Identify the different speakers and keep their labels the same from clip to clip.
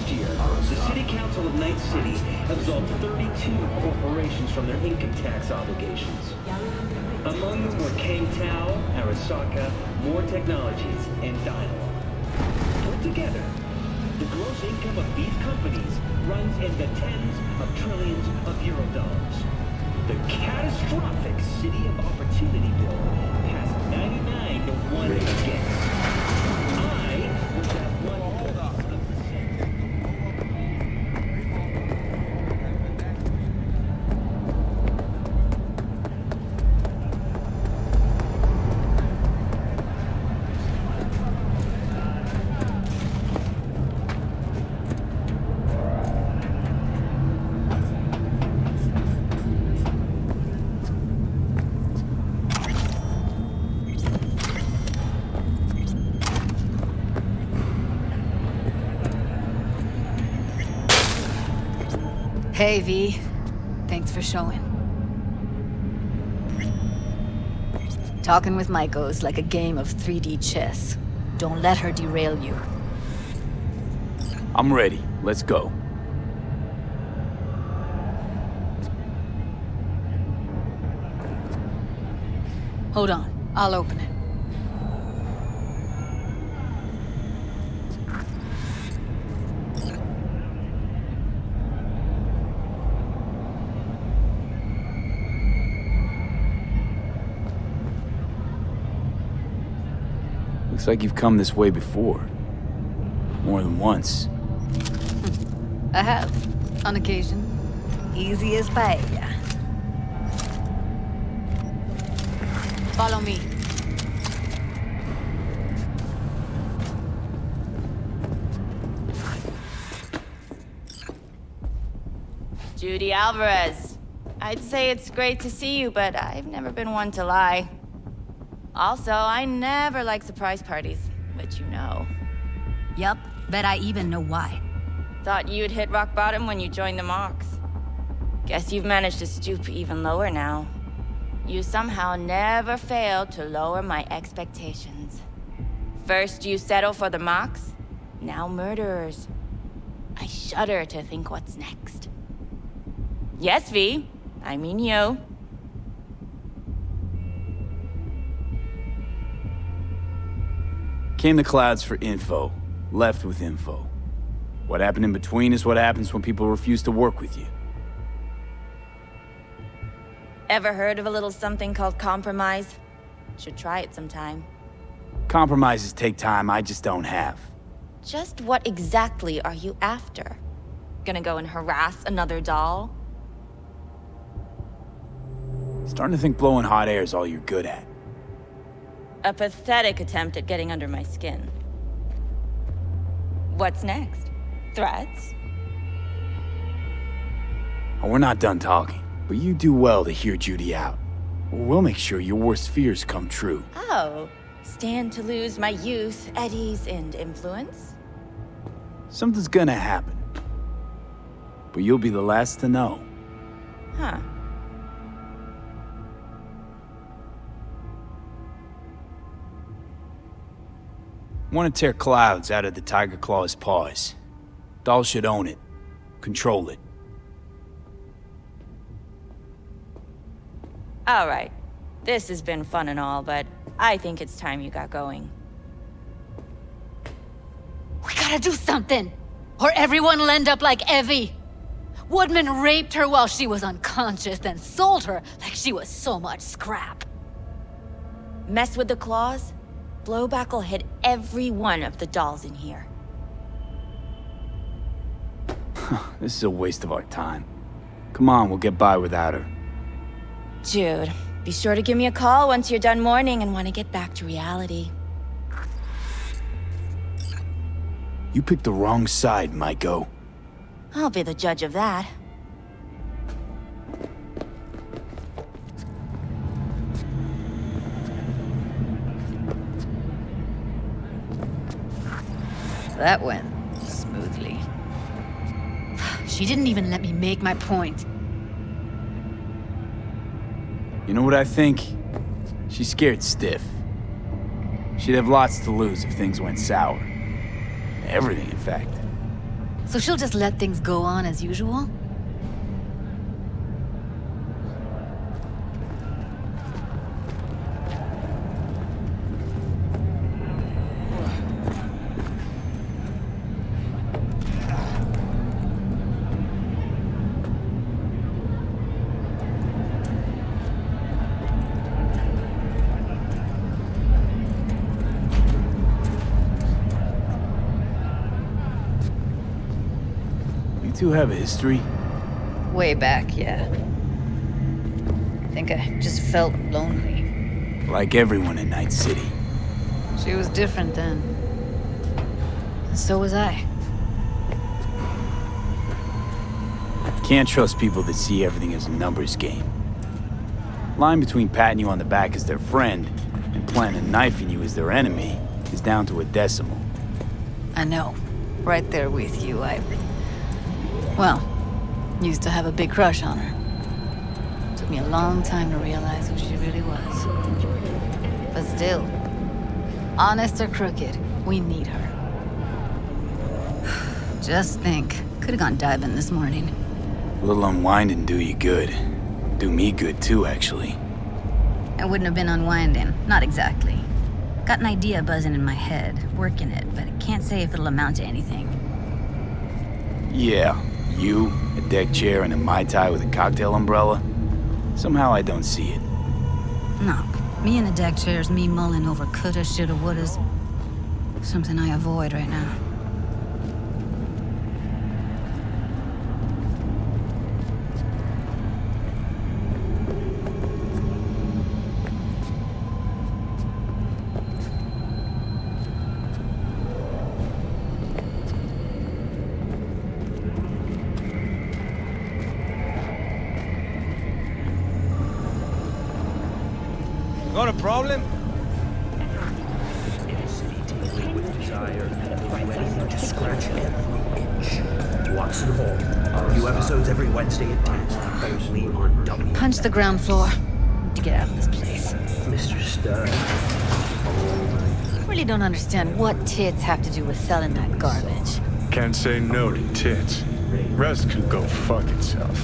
Speaker 1: Last year, the City Council of Night City absolved 32 corporations from their income tax obligations. Among them were Kang Tao, Arasaka, More Technologies, and Dialogue. Put together, the gross income of these companies runs in the tens of trillions of euro dollars. The catastrophic City of Opportunity bill passed 99 to 1 against. I was that one. Hold up.
Speaker 2: Hey, V. Thanks for showing. Talking with Maiko's like a game of 3D chess. Don't let her derail you.
Speaker 3: I'm ready. Let's go.
Speaker 2: Hold on. I'll open it.
Speaker 3: Looks like you've come this way before. More than once.
Speaker 2: I have. On occasion. Easy as paella. Follow me.
Speaker 4: Judy Alvarez. I'd say it's great to see you, but I've never been one to lie. Also, I never like surprise parties, but you know.
Speaker 2: Yup, bet I even know why.
Speaker 4: Thought you'd hit rock bottom when you joined the Mox. Guess you've managed to stoop even lower now. You somehow never failed to lower my expectations. First you settle for the Mox, now murderers. I shudder to think what's next. Yes, V. I mean you.
Speaker 3: Came the clouds for info, left with info. What happened in between is what happens when people refuse to work with you.
Speaker 4: Ever heard of a little something called compromise? Should try it sometime.
Speaker 3: Compromises take time I just don't have.
Speaker 4: Just what exactly are you after? Gonna go and harass another doll?
Speaker 3: Starting to think blowing hot air is all you're good at.
Speaker 4: A pathetic attempt at getting under my skin. What's next? Threats?
Speaker 3: Oh, we're not done talking, but you do well to hear Judy out. We'll make sure your worst fears come true.
Speaker 4: Oh, stand to lose my youth, eddies, and influence?
Speaker 3: Something's gonna happen. But you'll be the last to know.
Speaker 4: Huh.
Speaker 3: Want to tear clouds out of the Tiger Claw's paws. Doll should own it. Control it.
Speaker 4: All right. This has been fun and all, but I think it's time you got going.
Speaker 2: We gotta do something! Or everyone will end up like Evie! Woodman raped her while she was unconscious, then sold her like she was so much scrap.
Speaker 4: Mess with the claws? Blowback will hit every one of the dolls in here.
Speaker 3: This is a waste of our time. Come on, we'll get by without her.
Speaker 4: Jude, be sure to give me a call once you're done mourning and want to get back to reality.
Speaker 3: You picked the wrong side, Maiko.
Speaker 4: I'll be the judge of that.
Speaker 2: That went smoothly. She didn't even let me make my point.
Speaker 3: You know what I think? She's scared stiff. She'd have lots to lose if things went sour. Everything, in fact.
Speaker 2: So she'll just let things go on as usual?
Speaker 3: You two have a history?
Speaker 2: Way back, yeah. I think I just felt lonely.
Speaker 3: Like everyone in Night City.
Speaker 2: She was different then. And so was I.
Speaker 3: Can't trust people that see everything as a numbers game. Line between patting you on the back as their friend and planting a knife in you as their enemy is down to a decimal.
Speaker 2: I know. Right there with you, Well, used to have a big crush on her. Took me a long time to realize who she really was. But still, honest or crooked, we need her. Just think, could have gone diving this morning.
Speaker 3: A little unwinding do you good. Do me good too, actually.
Speaker 2: I wouldn't have been unwinding, not exactly. Got an idea buzzing in my head, working it, but I can't say if it'll amount to anything.
Speaker 3: Yeah, you, a deck chair, and a Mai Tai with a cocktail umbrella? Somehow I don't see it.
Speaker 2: No, me in the deck chair's me mulling over coulda, shoulda, wouldas. Something I avoid right now.
Speaker 5: Got a problem?
Speaker 1: With desire, ready to scratch every itch. Watson Hall. New episodes every Wednesday at 10. Only on W.
Speaker 2: Punch the ground floor. Need to get out of this place.
Speaker 1: Mr. Stern.
Speaker 2: I really don't understand what tits have to do with selling that garbage.
Speaker 6: Can't say no to tits. Rest can go fuck itself.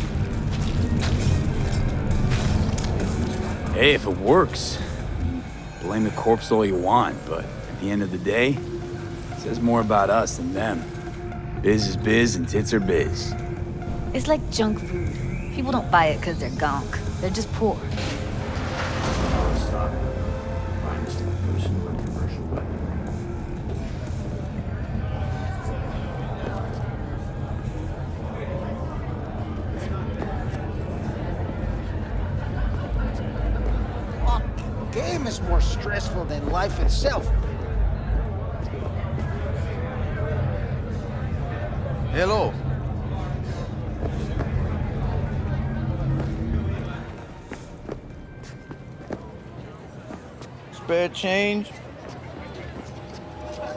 Speaker 3: Hey, if it works, blame the corpse all you want, but at the end of the day, it says more about us than them. Biz is biz and tits are biz.
Speaker 2: It's like junk food. People don't buy it because they're gonk. They're just poor.
Speaker 5: Game is more stressful than life itself. Hello. Spare change?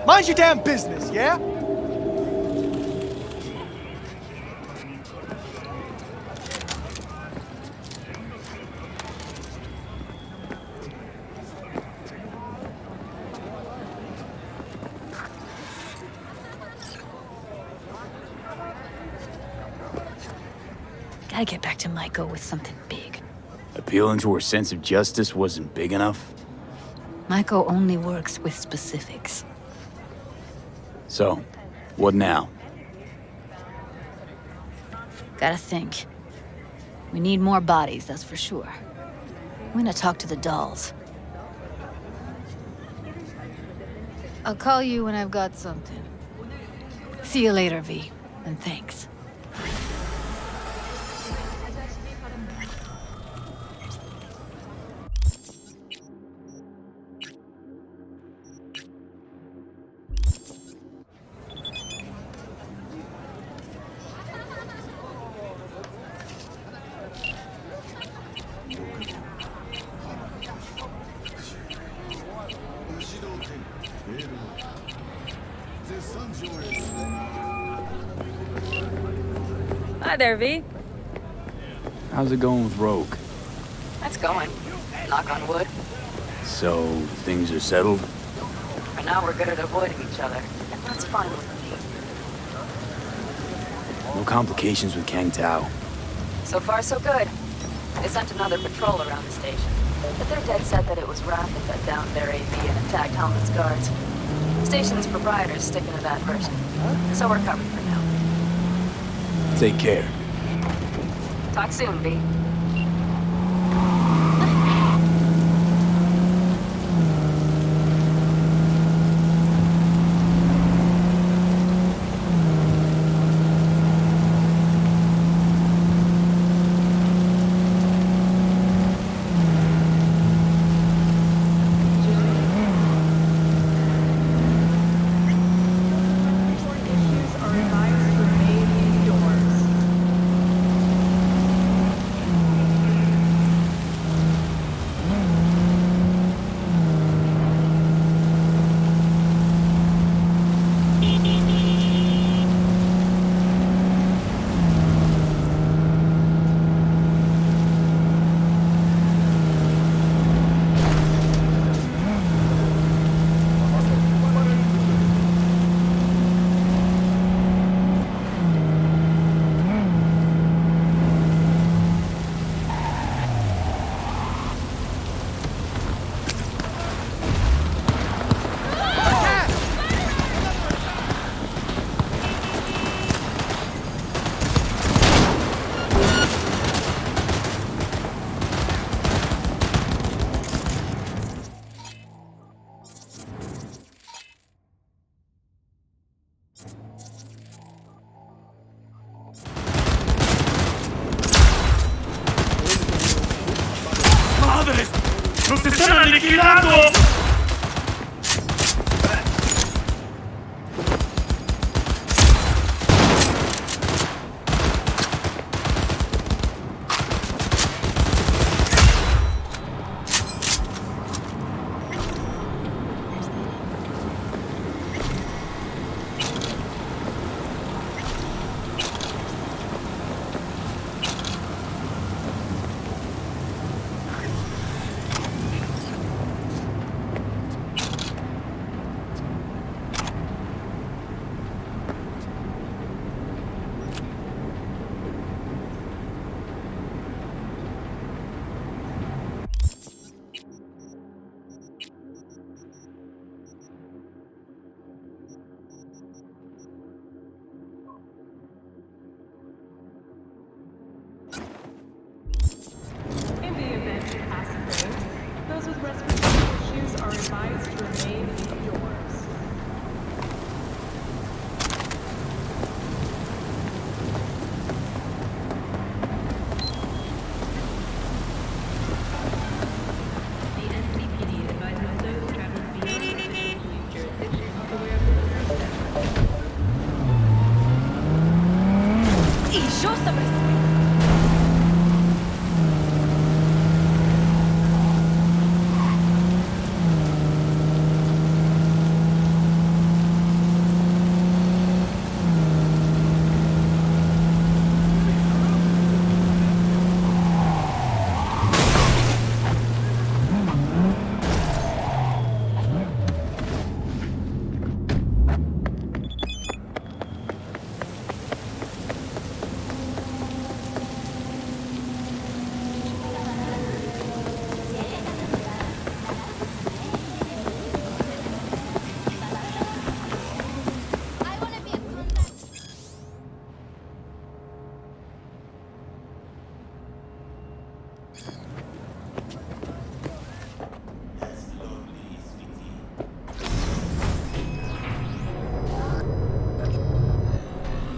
Speaker 5: Mind your damn business, yeah?
Speaker 2: Gotta get back to Maiko with something big.
Speaker 3: Appealing to her sense of justice wasn't big enough?
Speaker 2: Maiko only works with specifics.
Speaker 3: So, what now?
Speaker 2: Gotta think. We need more bodies, that's for sure. I'm gonna talk to the dolls. I'll call you when I've got something. See you later, V, and thanks.
Speaker 4: Hi there, V.
Speaker 3: How's it going with Rogue?
Speaker 2: That's going. Knock on wood.
Speaker 3: So, things are settled?
Speaker 2: For now, we're good at avoiding each other. And that's fine with
Speaker 3: No complications with Kang Tao.
Speaker 2: So far, so good. They sent another patrol around the station, but they're dead set that it was Rapid that downed their AV and attacked Helmet's guards. Station's proprietor's sticking to that version, so we're covered for now.
Speaker 3: Take care.
Speaker 2: Talk soon, B.
Speaker 7: ¡Nos están aniquilando!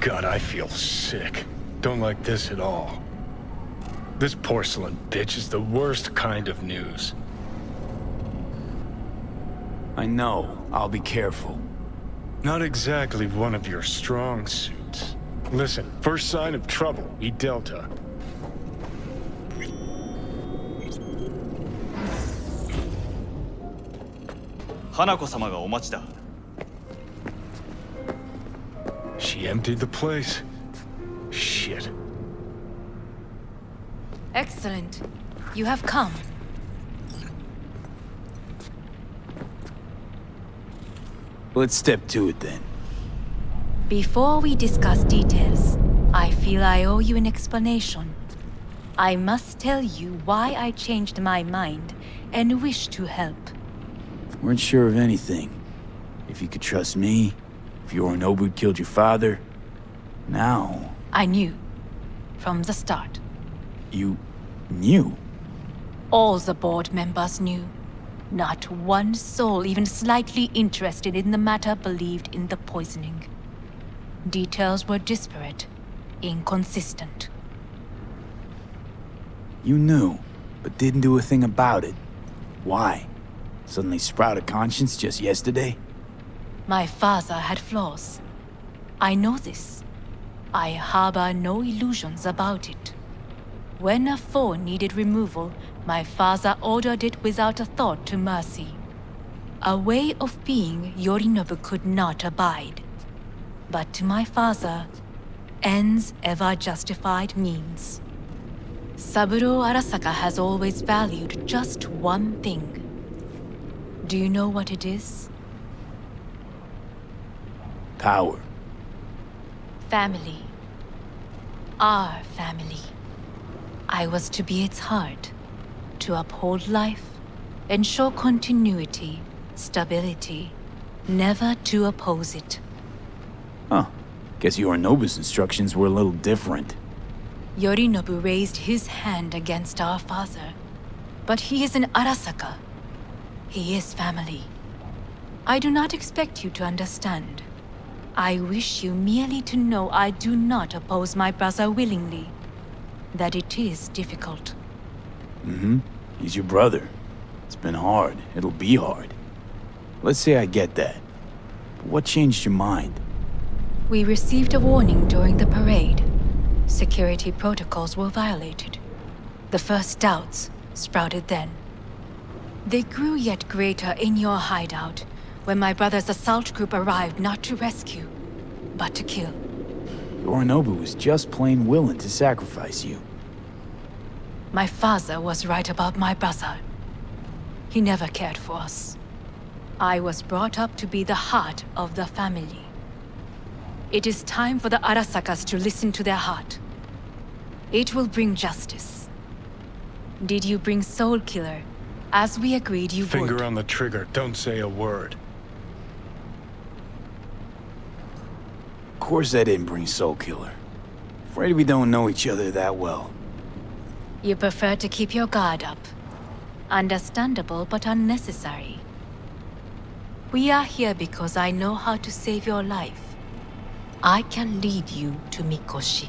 Speaker 6: God, I feel sick. Don't like this at all. This porcelain bitch is the worst kind of news.
Speaker 3: I know. I'll be careful.
Speaker 6: Not exactly one of your strong suits. Listen, first sign of trouble, eat Delta.
Speaker 7: Hanako-samaがお待ちだ。
Speaker 6: She emptied the place. Shit.
Speaker 2: Excellent. You have come.
Speaker 3: Let's step to it then.
Speaker 2: Before we discuss details,
Speaker 8: feel I owe you an explanation. I must tell you why I changed my mind and wish to help.
Speaker 3: Weren't sure of anything. If you could trust me, if Yorinobu killed your father. Now...
Speaker 8: I knew. From the start.
Speaker 3: You... knew?
Speaker 8: All the board members knew. Not one soul even slightly interested in the matter believed in the poisoning. Details were disparate, inconsistent.
Speaker 3: You knew, but didn't do a thing about it. Why? Suddenly sprout a conscience just yesterday?
Speaker 8: My father had flaws. I know this. I harbor no illusions about it. When a foe needed removal, my father ordered it without a thought to mercy. A way of being Yorinobu could not abide. But to my father, ends ever justified means. Saburo Arasaka has always valued just one thing. Do you know what it is?
Speaker 3: Power.
Speaker 8: Family. Our family. I was to be its heart, to uphold life, ensure continuity, stability, never to oppose it.
Speaker 3: Huh. Guess Yorinobu's instructions were a little different.
Speaker 8: Yorinobu raised his hand against our father, but he is an Arasaka. He is family. I do not expect you to understand. I wish you merely to know I do not oppose my brother willingly. That it is difficult.
Speaker 3: Mm-hmm. He's your brother. It's been hard. It'll be hard. Let's say I get that. But what changed your mind?
Speaker 8: We received a warning during the parade. Security protocols were violated. The first doubts sprouted then. They grew yet greater in your hideout, when my brother's assault group arrived not to rescue, but to kill.
Speaker 3: Yorinobu was just plain willing to sacrifice you.
Speaker 8: My father was right about my brother. He never cared for us. I was brought up to be the heart of the family. It is time for the Arasakas to listen to their heart. It will bring justice. Did you bring Soul Killer, as we agreed you would?
Speaker 6: Finger on the trigger, don't say a word.
Speaker 3: Of course I didn't bring Soul Killer. Afraid we don't know each other that well.
Speaker 8: You prefer to keep your guard up. Understandable, but unnecessary. We are here because I know how to save your life. I can lead you to Mikoshi.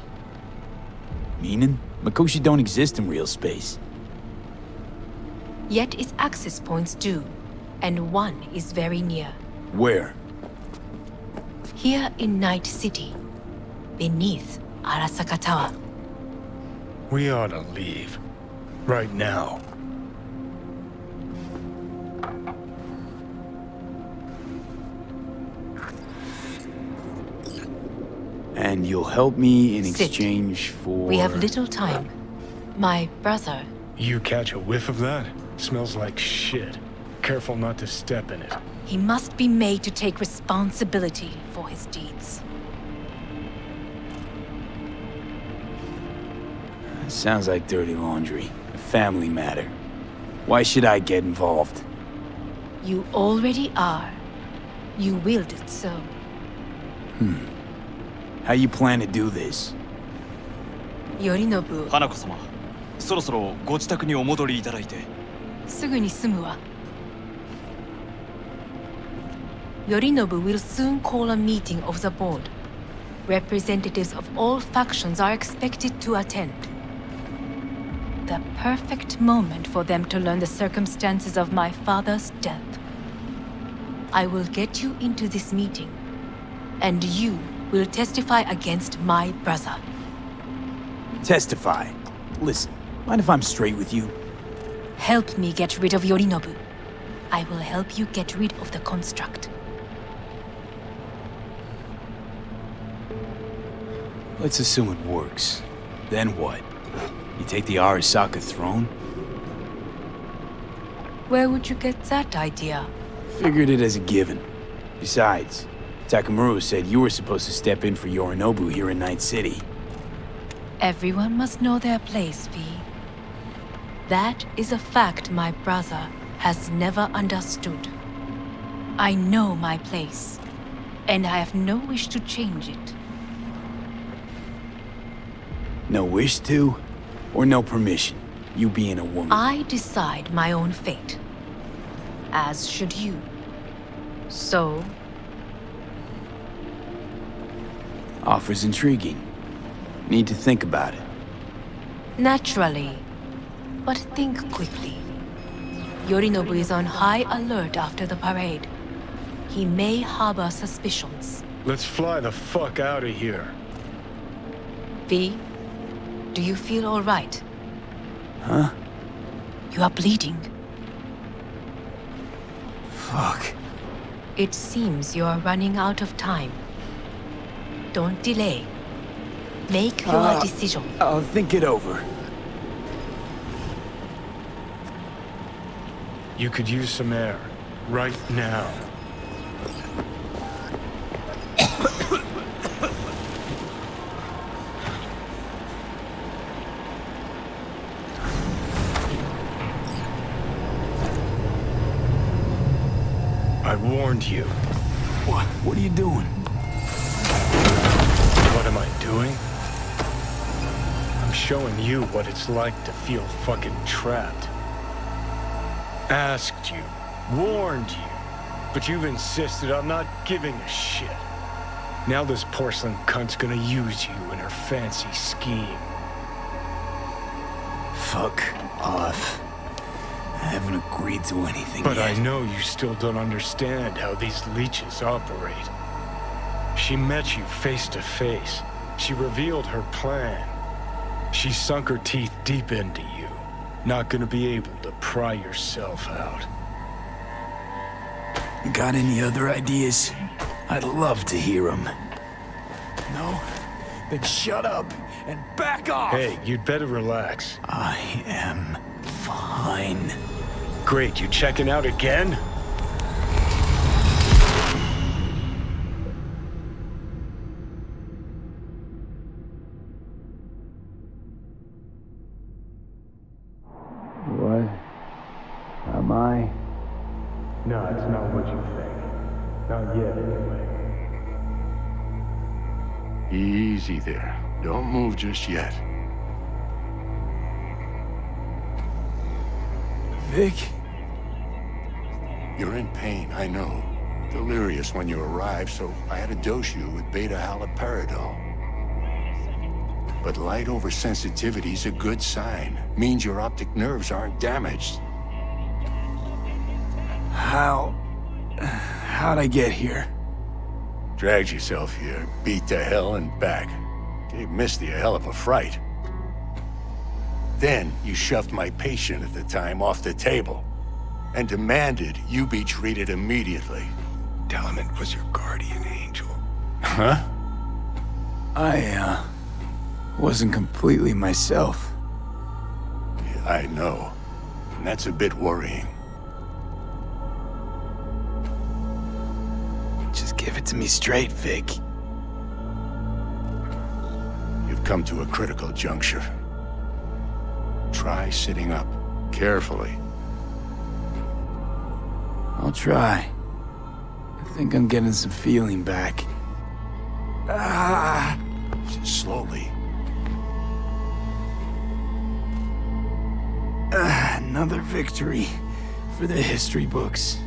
Speaker 3: Meaning? Mikoshi don't exist in real space.
Speaker 8: Yet its access points do, and one is very near.
Speaker 3: Where?
Speaker 8: Here in Night City, beneath Arasaka Tower.
Speaker 6: We ought to leave. Right now.
Speaker 3: And you'll help me in
Speaker 8: Sit.
Speaker 3: exchange for...
Speaker 8: We have little time. My brother...
Speaker 6: You catch a whiff of that? Smells like shit. Careful not to step in it.
Speaker 8: He must be made to take responsibility for his deeds.
Speaker 3: Sounds like dirty laundry. A family matter. Why should I get involved?
Speaker 8: You already are. You willed it so.
Speaker 3: How you plan to do this?
Speaker 8: Yorinobu,
Speaker 7: 花子様、そろそろご自宅にお戻りいただいて。
Speaker 8: すぐに済むわ。Yorinobu will soon call a meeting of the board. Representatives of all factions are expected to attend. The perfect moment for them to learn the circumstances of my father's death. I will get you into this meeting, and you will testify against my brother.
Speaker 3: Testify. Listen, mind if I'm straight with you?
Speaker 8: Help me get rid of Yorinobu. I will help you get rid of the construct.
Speaker 3: Let's assume it works. Then what? You take the Arasaka throne?
Speaker 8: Where would you get that idea?
Speaker 3: Figured it as a given. Besides, Takamaru said you were supposed to step in for Yorinobu here in Night City.
Speaker 8: Everyone must know their place, V. That is a fact my brother has never understood. I know my place, and I have no wish to change it.
Speaker 3: No wish to, or no permission? You being a woman.
Speaker 8: I decide my own fate. As should you. So...
Speaker 3: Offer's intriguing. Need to think about it.
Speaker 8: Naturally. But think quickly. Yorinobu is on high alert after the parade. He may harbor suspicions.
Speaker 6: Let's fly the fuck out of here.
Speaker 8: V, do you feel all right?
Speaker 3: Huh?
Speaker 8: You are bleeding.
Speaker 3: Fuck.
Speaker 8: It seems you are running out of time. Don't delay. Make your decision.
Speaker 3: I'll think it over.
Speaker 6: You could use some air. Right now. I warned you.
Speaker 3: What are you doing?
Speaker 6: What am I doing? I'm showing you what it's like to feel fucking trapped. Asked you, warned you, but you've insisted on not giving a shit. Now this porcelain cunt's gonna use you in her fancy scheme.
Speaker 3: Fuck off. I haven't agreed to anything
Speaker 6: But
Speaker 3: yet.
Speaker 6: I know you still don't understand how these leeches operate. She met you face to face. She revealed her plan. She sunk her teeth deep into you. Not gonna be able to pry yourself out.
Speaker 3: Got any other ideas? I'd love to hear them. No? Then shut up and back off!
Speaker 6: Hey, you'd better relax.
Speaker 3: I am fine.
Speaker 6: Great, you checking out again?
Speaker 3: What? Am I?
Speaker 6: No, it's not what you think. Not yet, anyway.
Speaker 9: Easy there. Don't move just yet.
Speaker 3: Vic?
Speaker 9: You're in pain, I know. Delirious when you arrived, so I had to dose you with beta-haloperidol. But light oversensitivity's a good sign. Means your optic nerves aren't damaged.
Speaker 3: How'd I get here?
Speaker 9: Dragged yourself here, beat to hell and back. Gave Misty a hell of a fright. Then you shoved my patient at the time off the table and demanded you be treated immediately.
Speaker 6: Tell him it was your guardian angel.
Speaker 9: Huh?
Speaker 3: I wasn't completely myself.
Speaker 9: Yeah, I know. And that's a bit worrying.
Speaker 3: Just give it to me straight, Vic.
Speaker 9: You've come to a critical juncture. Try sitting up, carefully.
Speaker 3: I'll try. I think I'm getting some feeling back.
Speaker 9: Slowly.
Speaker 3: Another victory for the history books.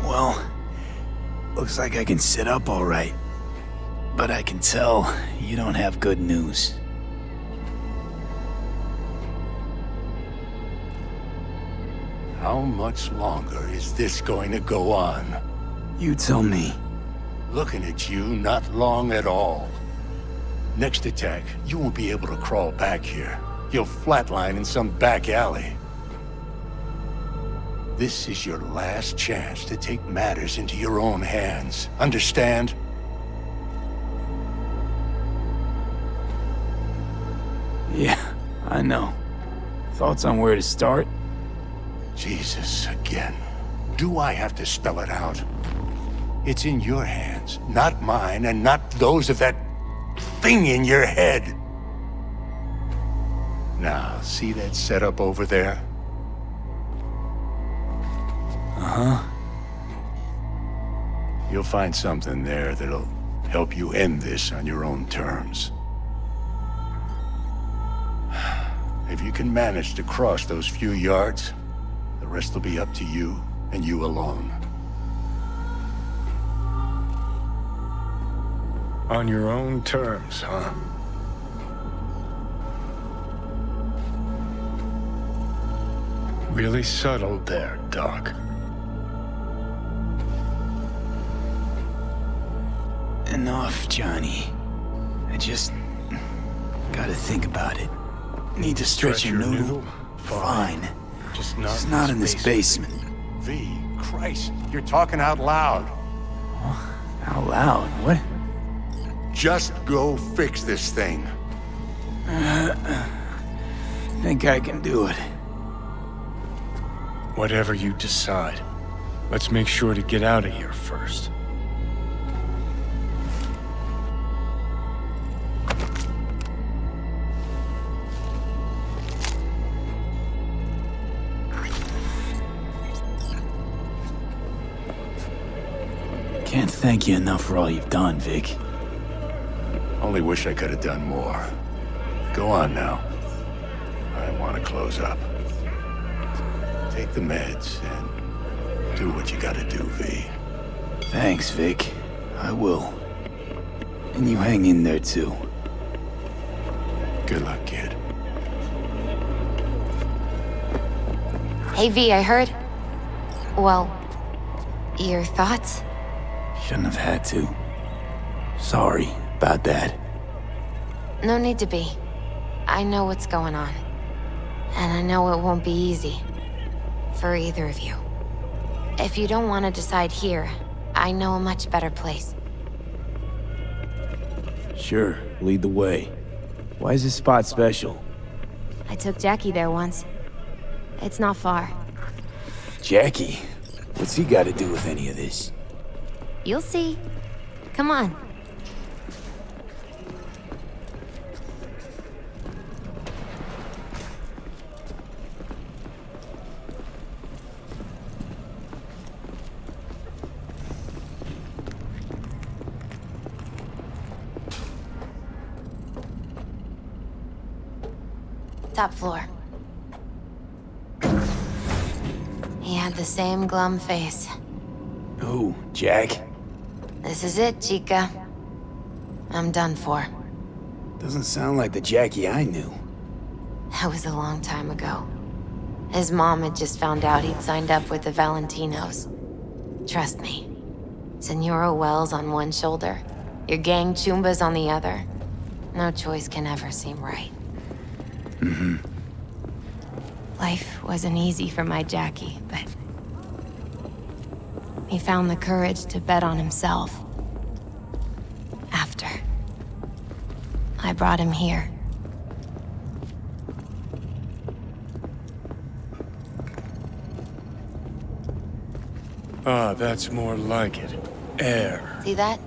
Speaker 3: Well, looks like I can sit up all right. But I can tell you don't have good news.
Speaker 9: How much longer is this going to go on?
Speaker 3: You tell me.
Speaker 9: Looking at you, not long at all. Next attack, you won't be able to crawl back here. You'll flatline in some back alley. This is your last chance to take matters into your own hands. Understand?
Speaker 3: Yeah, I know. Thoughts on where to start?
Speaker 9: Jesus, again. Do I have to spell it out? It's in your hands, not mine, and not those of that thing in your head. Now, see that setup over there?
Speaker 3: Uh-huh.
Speaker 9: You'll find something there that'll help you end this on your own terms. If you can manage to cross those few yards, the rest will be up to you and you alone.
Speaker 6: On your own terms, huh? Really subtle there, Doc.
Speaker 3: Enough, Johnny. I just gotta think about it. Need to stretch your noodle? Fine.
Speaker 6: Just
Speaker 3: not in this basement.
Speaker 9: V, Christ, you're talking out loud.
Speaker 3: Out loud? What?
Speaker 9: Just go fix this thing.
Speaker 3: Think I can do it.
Speaker 6: Whatever you decide. Let's make sure to get out of here first.
Speaker 3: Can't thank you enough for all you've done, Vic.
Speaker 9: Only wish I could have done more. Go on now. I want to close up. Take the meds and do what you gotta do, V.
Speaker 3: Thanks, Vic. I will. And you hang in there, too.
Speaker 9: Good luck, kid.
Speaker 10: Hey, V, I heard... Well, your thoughts?
Speaker 3: Shouldn't have had to. Sorry about that.
Speaker 10: No need to be. I know what's going on. And I know it won't be easy. For either of you. If you don't want to decide here, I know a much better place.
Speaker 3: Sure, lead the way. Why is this spot special?
Speaker 10: I took Jackie there once. It's not far.
Speaker 3: Jackie? What's he got to do with any of this?
Speaker 10: You'll see. Come on. Top floor. He had the same glum face.
Speaker 3: Who, Jack?
Speaker 10: This is it, Chica. I'm done for.
Speaker 3: Doesn't sound like the Jackie I knew.
Speaker 10: That was a long time ago. His mom had just found out he'd signed up with the Valentinos. Trust me. Senora Wells on one shoulder, your gang Chumbas on the other. No choice can ever seem right.
Speaker 3: Mm-hmm.
Speaker 10: Life wasn't easy for my Jackie, but... he found the courage to bet on himself. After. I brought him here.
Speaker 6: Ah, that's more like it. Air.
Speaker 10: See that?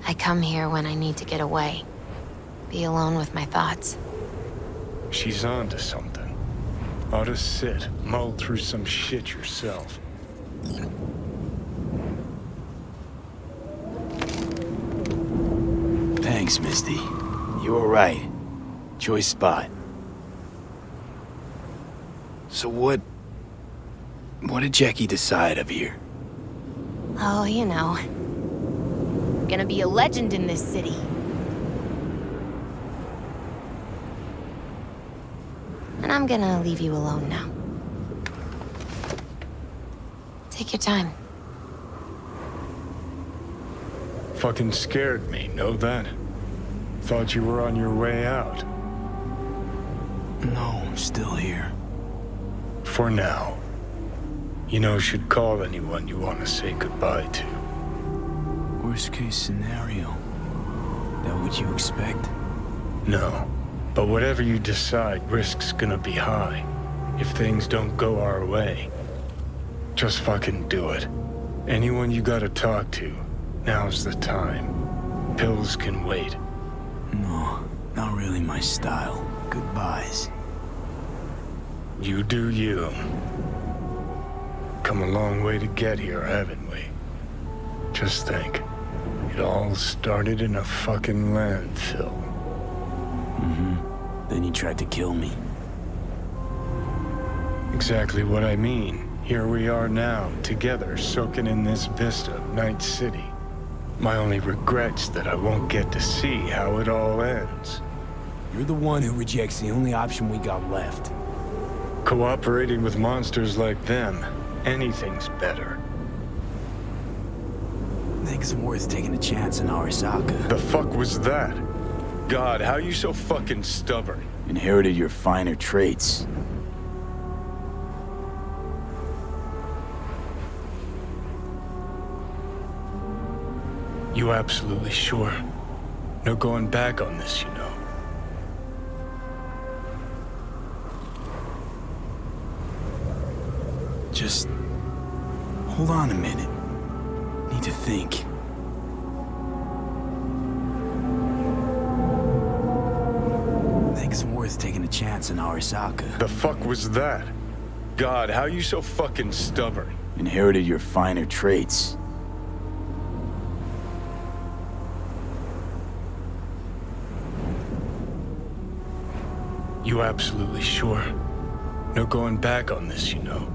Speaker 10: I come here when I need to get away. Be alone with my thoughts.
Speaker 6: She's onto something. Ought to sit, mull through some shit yourself.
Speaker 3: Thanks, Misty. You were right. Choice spot. So what did Jackie decide up here?
Speaker 10: Oh, you know. Gonna be a legend in this city. And I'm gonna leave you alone now. Take your time.
Speaker 6: Fucking scared me, know that? Thought you were on your way out.
Speaker 3: No, I'm still here.
Speaker 6: For now. You know, should call anyone you want to say goodbye to.
Speaker 3: Worst case scenario. That what you expect?
Speaker 6: No. But whatever you decide, risk's gonna be high. If things don't go our way. Just fucking do it. Anyone you gotta talk to, now's the time. Pills can wait.
Speaker 3: No, not really my style. Goodbyes.
Speaker 6: You do you. Come a long way to get here, haven't we? Just think. It all started in a fucking landfill.
Speaker 3: Then he tried to kill me.
Speaker 6: Exactly what I mean. Here we are now, together, soaking in this vista of Night City. My only regret's that I won't get to see how it all ends.
Speaker 3: You're the one who rejects the only option we got left.
Speaker 6: Cooperating with monsters like them, anything's better.
Speaker 3: Think it's worth taking a chance in Arasaka.
Speaker 6: The fuck was that? God, how you so fucking stubborn?
Speaker 3: Inherited your finer traits.
Speaker 6: You absolutely sure? No going back on this, you know.
Speaker 3: Just hold on a minute. Need to think. Think it's worth taking a chance in Arasaka.
Speaker 6: The fuck was that? God, how you so fucking stubborn?
Speaker 3: Inherited your finer traits.
Speaker 6: You absolutely sure? No going back on this, you know.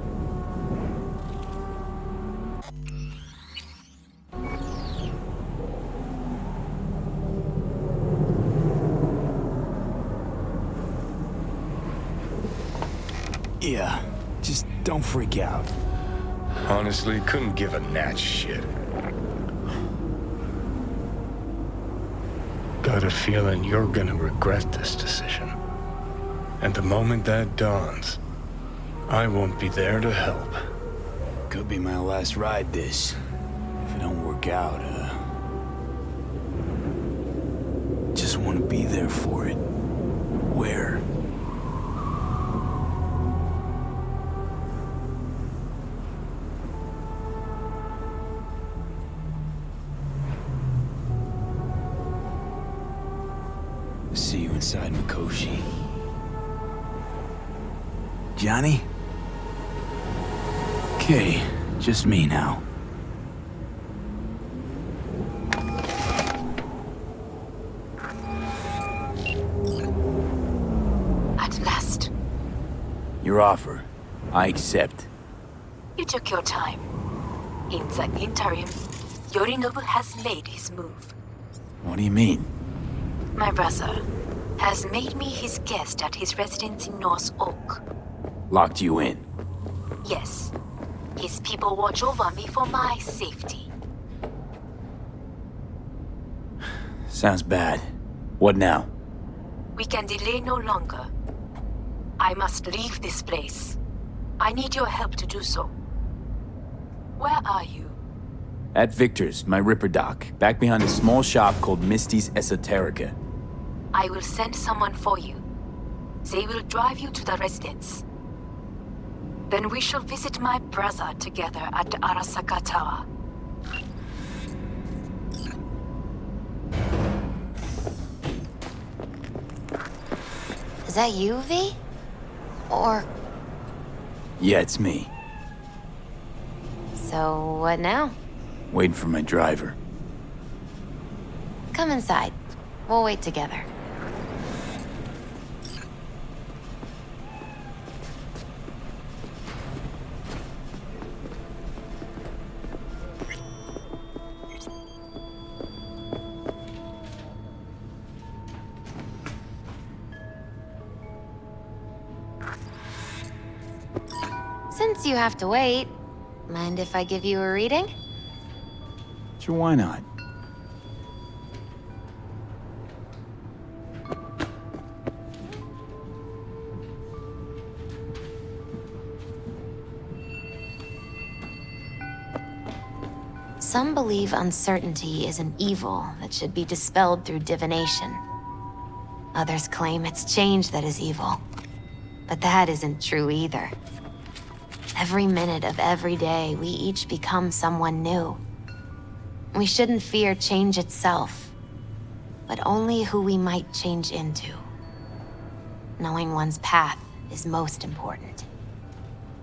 Speaker 3: Yeah, just don't freak out.
Speaker 6: Honestly, couldn't give a gnat's shit. Got a feeling you're gonna regret this decision. And the moment that dawns, I won't be there to help.
Speaker 3: Could be my last ride this. If it don't work out, just want to be there for it. Where? See you inside Mikoshi. Johnny? Okay, just me now.
Speaker 8: At last.
Speaker 3: Your offer. I accept.
Speaker 8: You took your time. In the interim, Yorinobu has made his move.
Speaker 3: What do you mean?
Speaker 8: My brother has made me his guest at his residence in North Oak.
Speaker 3: Locked you in.
Speaker 8: Yes. His people watch over me for my safety.
Speaker 3: Sounds bad. What now?
Speaker 8: We can delay no longer. I must leave this place. I need your help to do so. Where are you?
Speaker 3: At Victor's, my Ripper dock, back behind a small shop called Misty's Esoterica.
Speaker 8: I will send someone for you. They will drive you to the residence. Then we shall visit my brother together at the Arasaka Tower.
Speaker 10: Is that you, V? Or...
Speaker 3: Yeah, it's me.
Speaker 10: So, what now?
Speaker 3: Waiting for my driver.
Speaker 10: Come inside. We'll wait together. Since you have to wait, mind if I give you a reading?
Speaker 3: Sure, why not?
Speaker 10: Some believe uncertainty is an evil that should be dispelled through divination. Others claim it's change that is evil. But that isn't true either. Every minute of every day, we each become someone new. We shouldn't fear change itself, but only who we might change into. Knowing one's path is most important.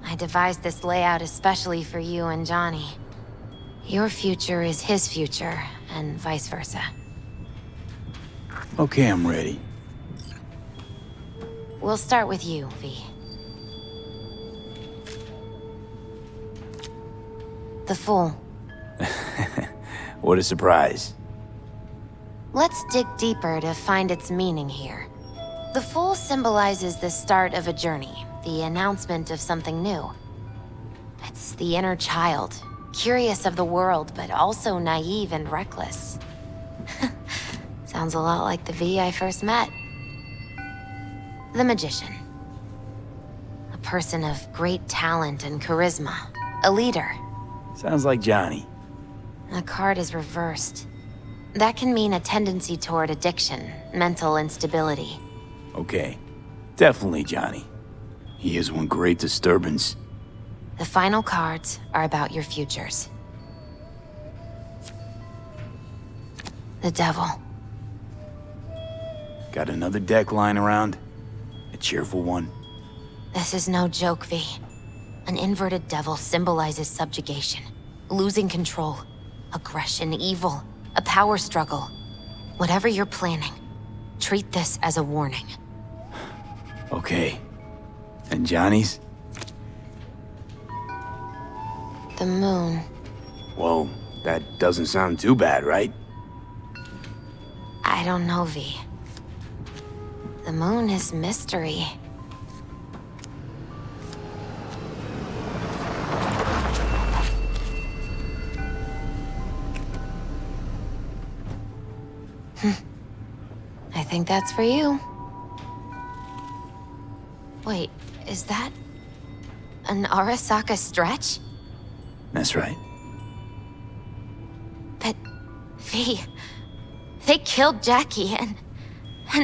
Speaker 10: I devised this layout especially for you and Johnny. Your future is his future, and vice versa.
Speaker 3: Okay, I'm ready.
Speaker 10: We'll start with you, V. The Fool.
Speaker 3: What a surprise.
Speaker 10: Let's dig deeper to find its meaning here. The Fool symbolizes the start of a journey, the announcement of something new. It's the inner child, curious of the world, but also naive and reckless. Sounds a lot like the V I first met. The Magician. A person of great talent and charisma. A leader.
Speaker 3: Sounds like Johnny.
Speaker 10: The card is reversed. That can mean a tendency toward addiction, mental instability.
Speaker 3: Okay. Definitely Johnny. He is one great disturbance.
Speaker 10: The final cards are about your futures. The Devil.
Speaker 3: Got another deck lying around? A cheerful one?
Speaker 10: This is no joke, V. An inverted devil symbolizes subjugation, losing control, aggression, evil, a power struggle. Whatever you're planning, treat this as a warning.
Speaker 3: Okay. And Johnny's?
Speaker 10: The Moon.
Speaker 3: Whoa, that doesn't sound too bad, right?
Speaker 10: I don't know, V. The Moon is mystery. I think that's for you. Wait, is that an Arasaka stretch?
Speaker 3: That's right.
Speaker 10: But, V, they killed Jackie and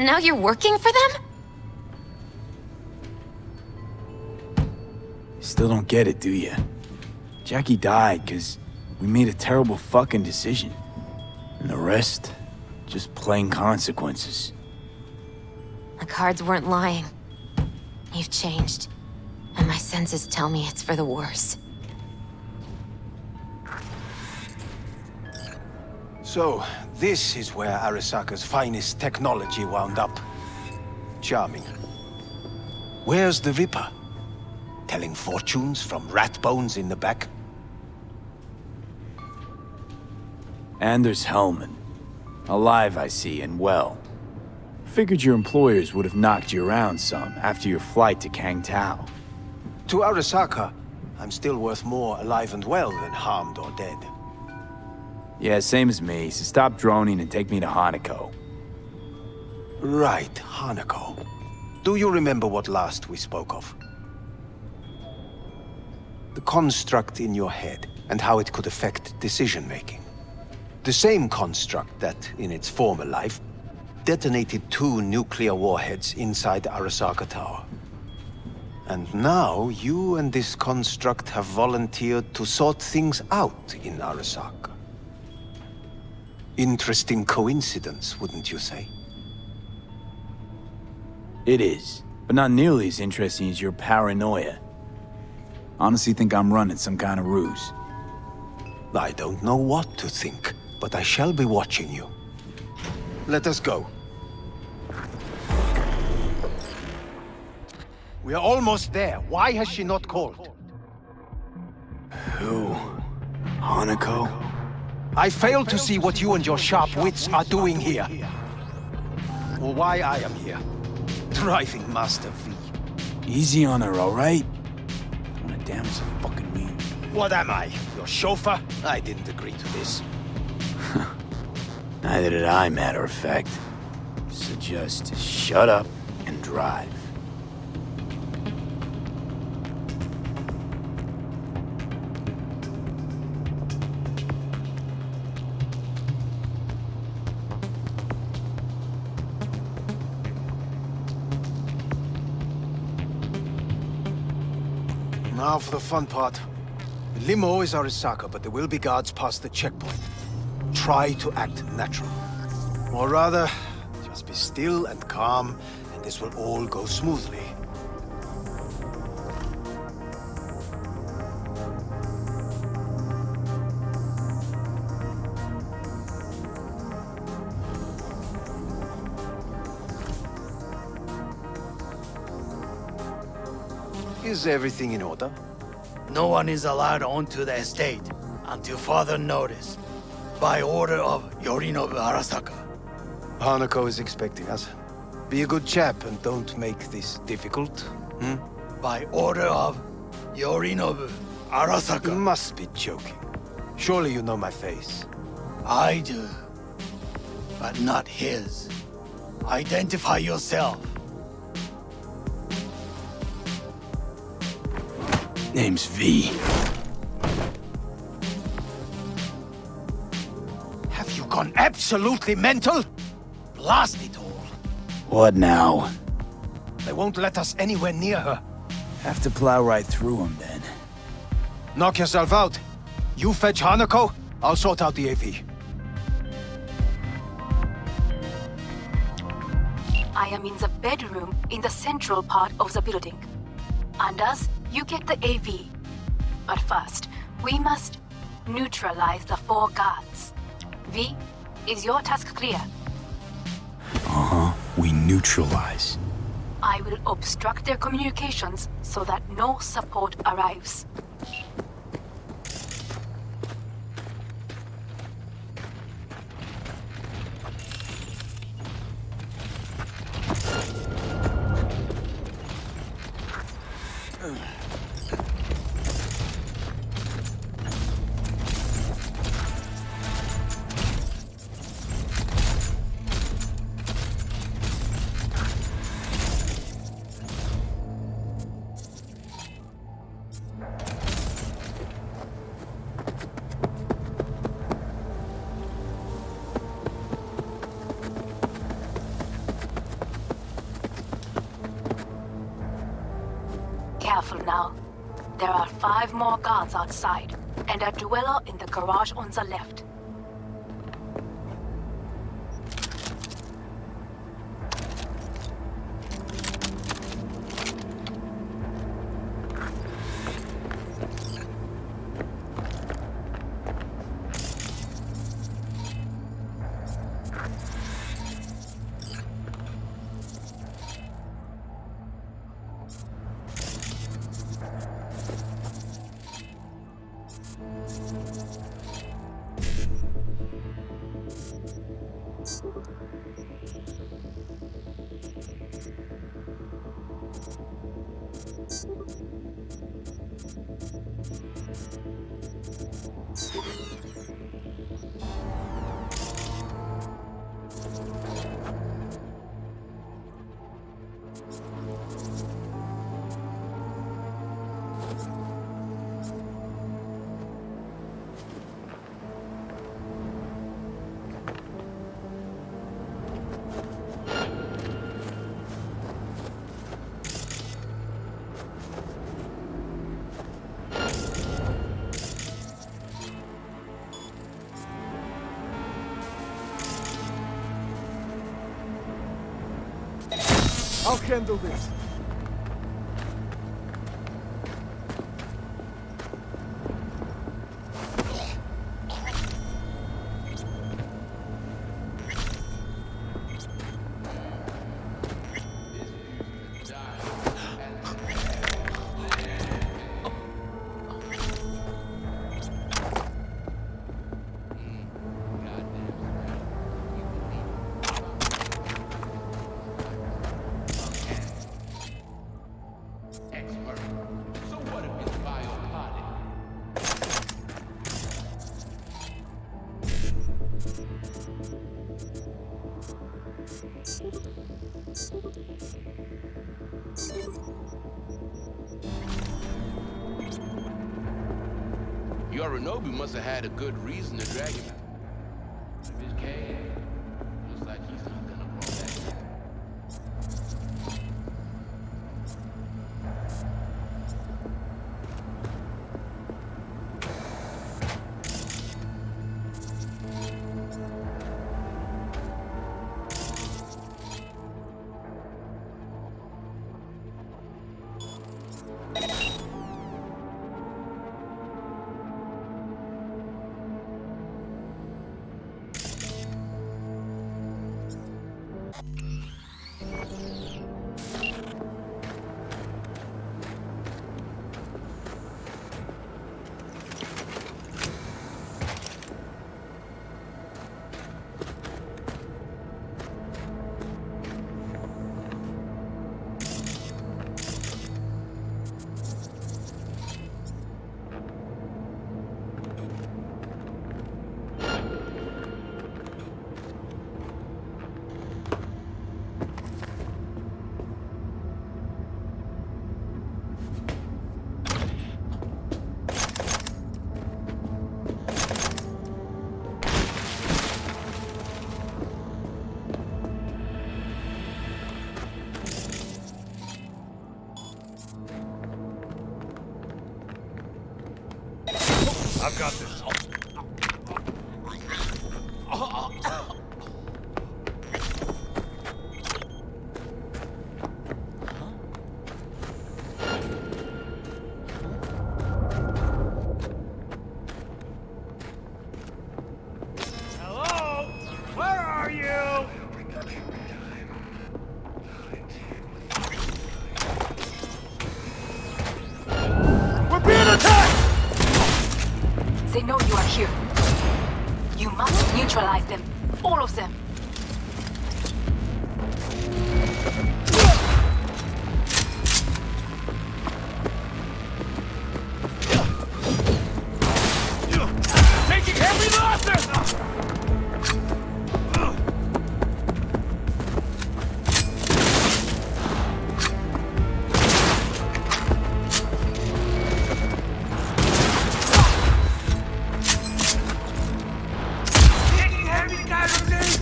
Speaker 10: now you're working for them?
Speaker 3: Still don't get it, do you? Jackie died because we made a terrible fucking decision. And the rest, just plain consequences.
Speaker 10: The cards weren't lying. You've changed. And my senses tell me it's for the worse.
Speaker 11: So, this is where Arasaka's finest technology wound up. Charming. Where's the Ripper? Telling fortunes from rat bones in the back?
Speaker 3: Anders Hellman. Alive, I see, and well. Figured your employers would have knocked you around some after your flight to Kangtao.
Speaker 11: To Arasaka, I'm still worth more alive and well than harmed or dead.
Speaker 3: Yeah, same as me, so stop droning and take me to Hanako.
Speaker 11: Right, Hanako. Do you remember what last we spoke of? The construct in your head, and how it could affect decision-making. The same construct that, in its former life, detonated 2 nuclear warheads inside Arasaka Tower. And now, you and this construct have volunteered to sort things out in Arasaka. Interesting coincidence, wouldn't you say?
Speaker 3: It is, but not nearly as interesting as your paranoia. Honestly think I'm running some kind of ruse.
Speaker 11: I don't know what to think, but I shall be watching you. Let us go. We are almost there. Why has she not called?
Speaker 3: Who? Hanako?
Speaker 11: I fail to see what you and your sharp wits are doing here. Or why I am here. Driving Master V.
Speaker 3: Easy on her, alright? What a damn is a fucking mean.
Speaker 11: What am I? Your chauffeur? I didn't agree to this.
Speaker 3: Neither did I, matter of fact. So just shut up and drive.
Speaker 11: Now for the fun part. The limo is Arasaka, but there will be guards past the checkpoint. Try to act natural. Or rather, just be still and calm, and this will all go smoothly. Is everything in order?
Speaker 12: No one is allowed onto the estate until further notice, by order of Yorinobu Arasaka.
Speaker 11: Hanako is expecting us. Be a good chap and don't make this difficult,
Speaker 12: By order of Yorinobu Arasaka.
Speaker 11: You must be joking. Surely you know my face.
Speaker 12: I do, but not his. Identify yourself.
Speaker 3: Name's V.
Speaker 11: Have you gone absolutely mental?
Speaker 12: Blast it all.
Speaker 3: What now?
Speaker 11: They won't let us anywhere near her.
Speaker 3: Have to plow right through them then.
Speaker 11: Knock yourself out. You fetch Hanako, I'll sort out the AV.
Speaker 8: I am in the bedroom in the central part of the building. Anders, you get the AV. But first, we must neutralize the 4 guards. V, is your task clear?
Speaker 3: We neutralize.
Speaker 8: I will obstruct their communications so that no support arrives. Careful now. There are 5 more guards outside, and a dweller in the garage on the left.
Speaker 13: I'll handle this.
Speaker 14: Yorinobu must have had a good reason to drag him out of his cave. Looks like he's not gonna roll that.
Speaker 6: I've got this.
Speaker 13: Hello? Where are you? We're being attacked!
Speaker 8: They know you are here. You must neutralize them. All of them.
Speaker 13: Taking heavy losses! Taking heavy casualties!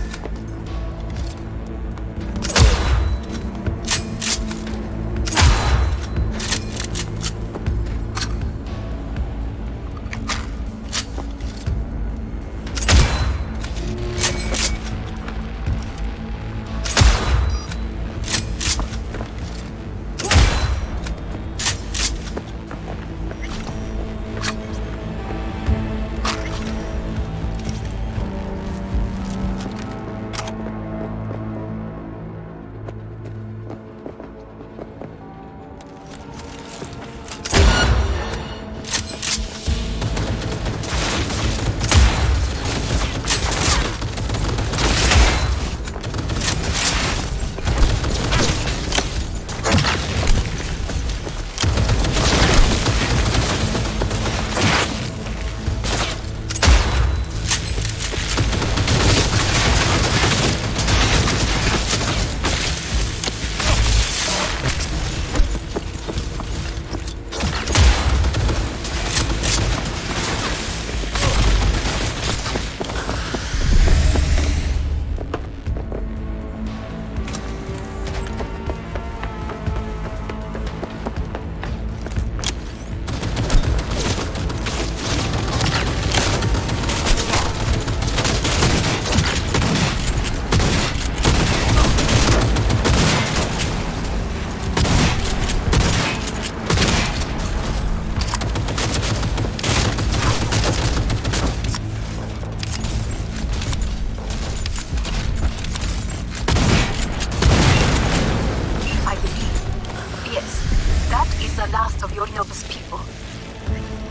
Speaker 8: The last of Yorinobu's people.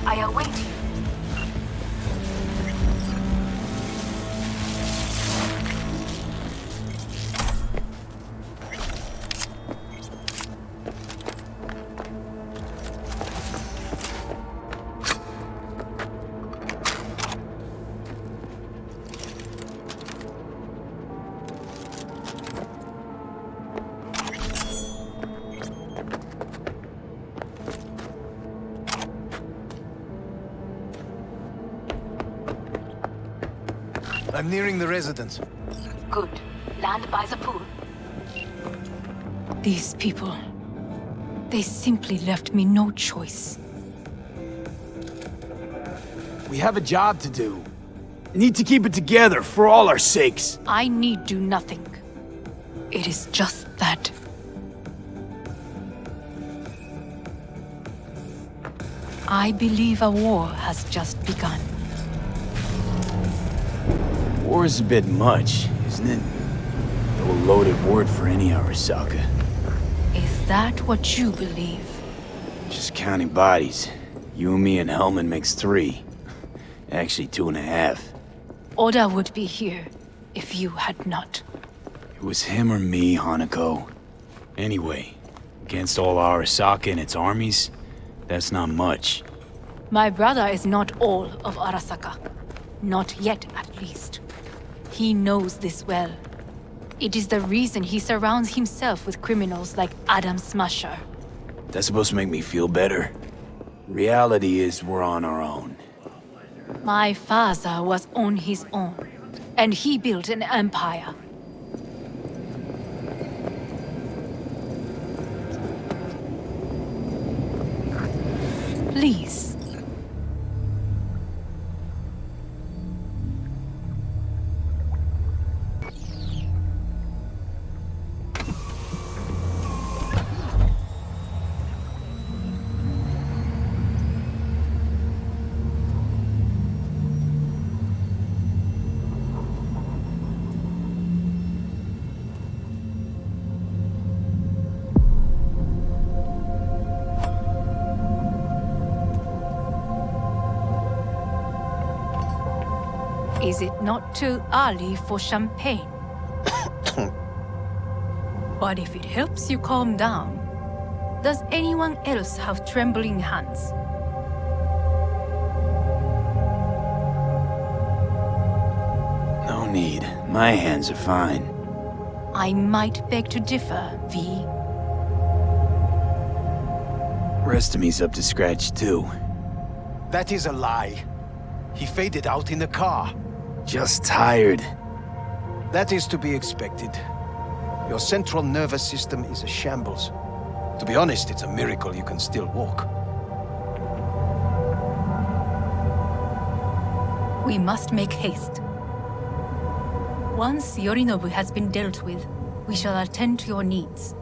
Speaker 8: I await you.
Speaker 11: I'm nearing the residence.
Speaker 8: Good. Land by the pool. These people... they simply left me no choice.
Speaker 3: We have a job to do. We need to keep it together for all our sakes.
Speaker 8: I need do nothing. It is just that. I believe a war has just begun.
Speaker 3: War is a bit much, isn't it? A loaded word for any Arasaka.
Speaker 8: Is that what you believe?
Speaker 3: Just counting bodies. You and me and Hellman makes 3. Actually, 2.5.
Speaker 8: Oda would be here if you had not.
Speaker 3: It was him or me, Hanako. Anyway, against all Arasaka and its armies, that's not much.
Speaker 8: My brother is not all of Arasaka. Not yet, at least. He knows this well. It is the reason he surrounds himself with criminals like Adam Smasher.
Speaker 3: That's supposed to make me feel better? Reality is we're on our own.
Speaker 8: My father was on his own, and he built an empire. Please. Is it not too early for champagne? But if it helps you calm down, does anyone else have trembling hands?
Speaker 3: No need. My hands are fine.
Speaker 8: I might beg to differ, V.
Speaker 3: Rest of me's up to scratch, too.
Speaker 11: That is a lie. He faded out in the car.
Speaker 3: Just tired.
Speaker 11: That is to be expected. Your central nervous system is a shambles. To be honest, it's a miracle you can still walk.
Speaker 8: We must make haste. Once Yorinobu has been dealt with, we shall attend to your needs.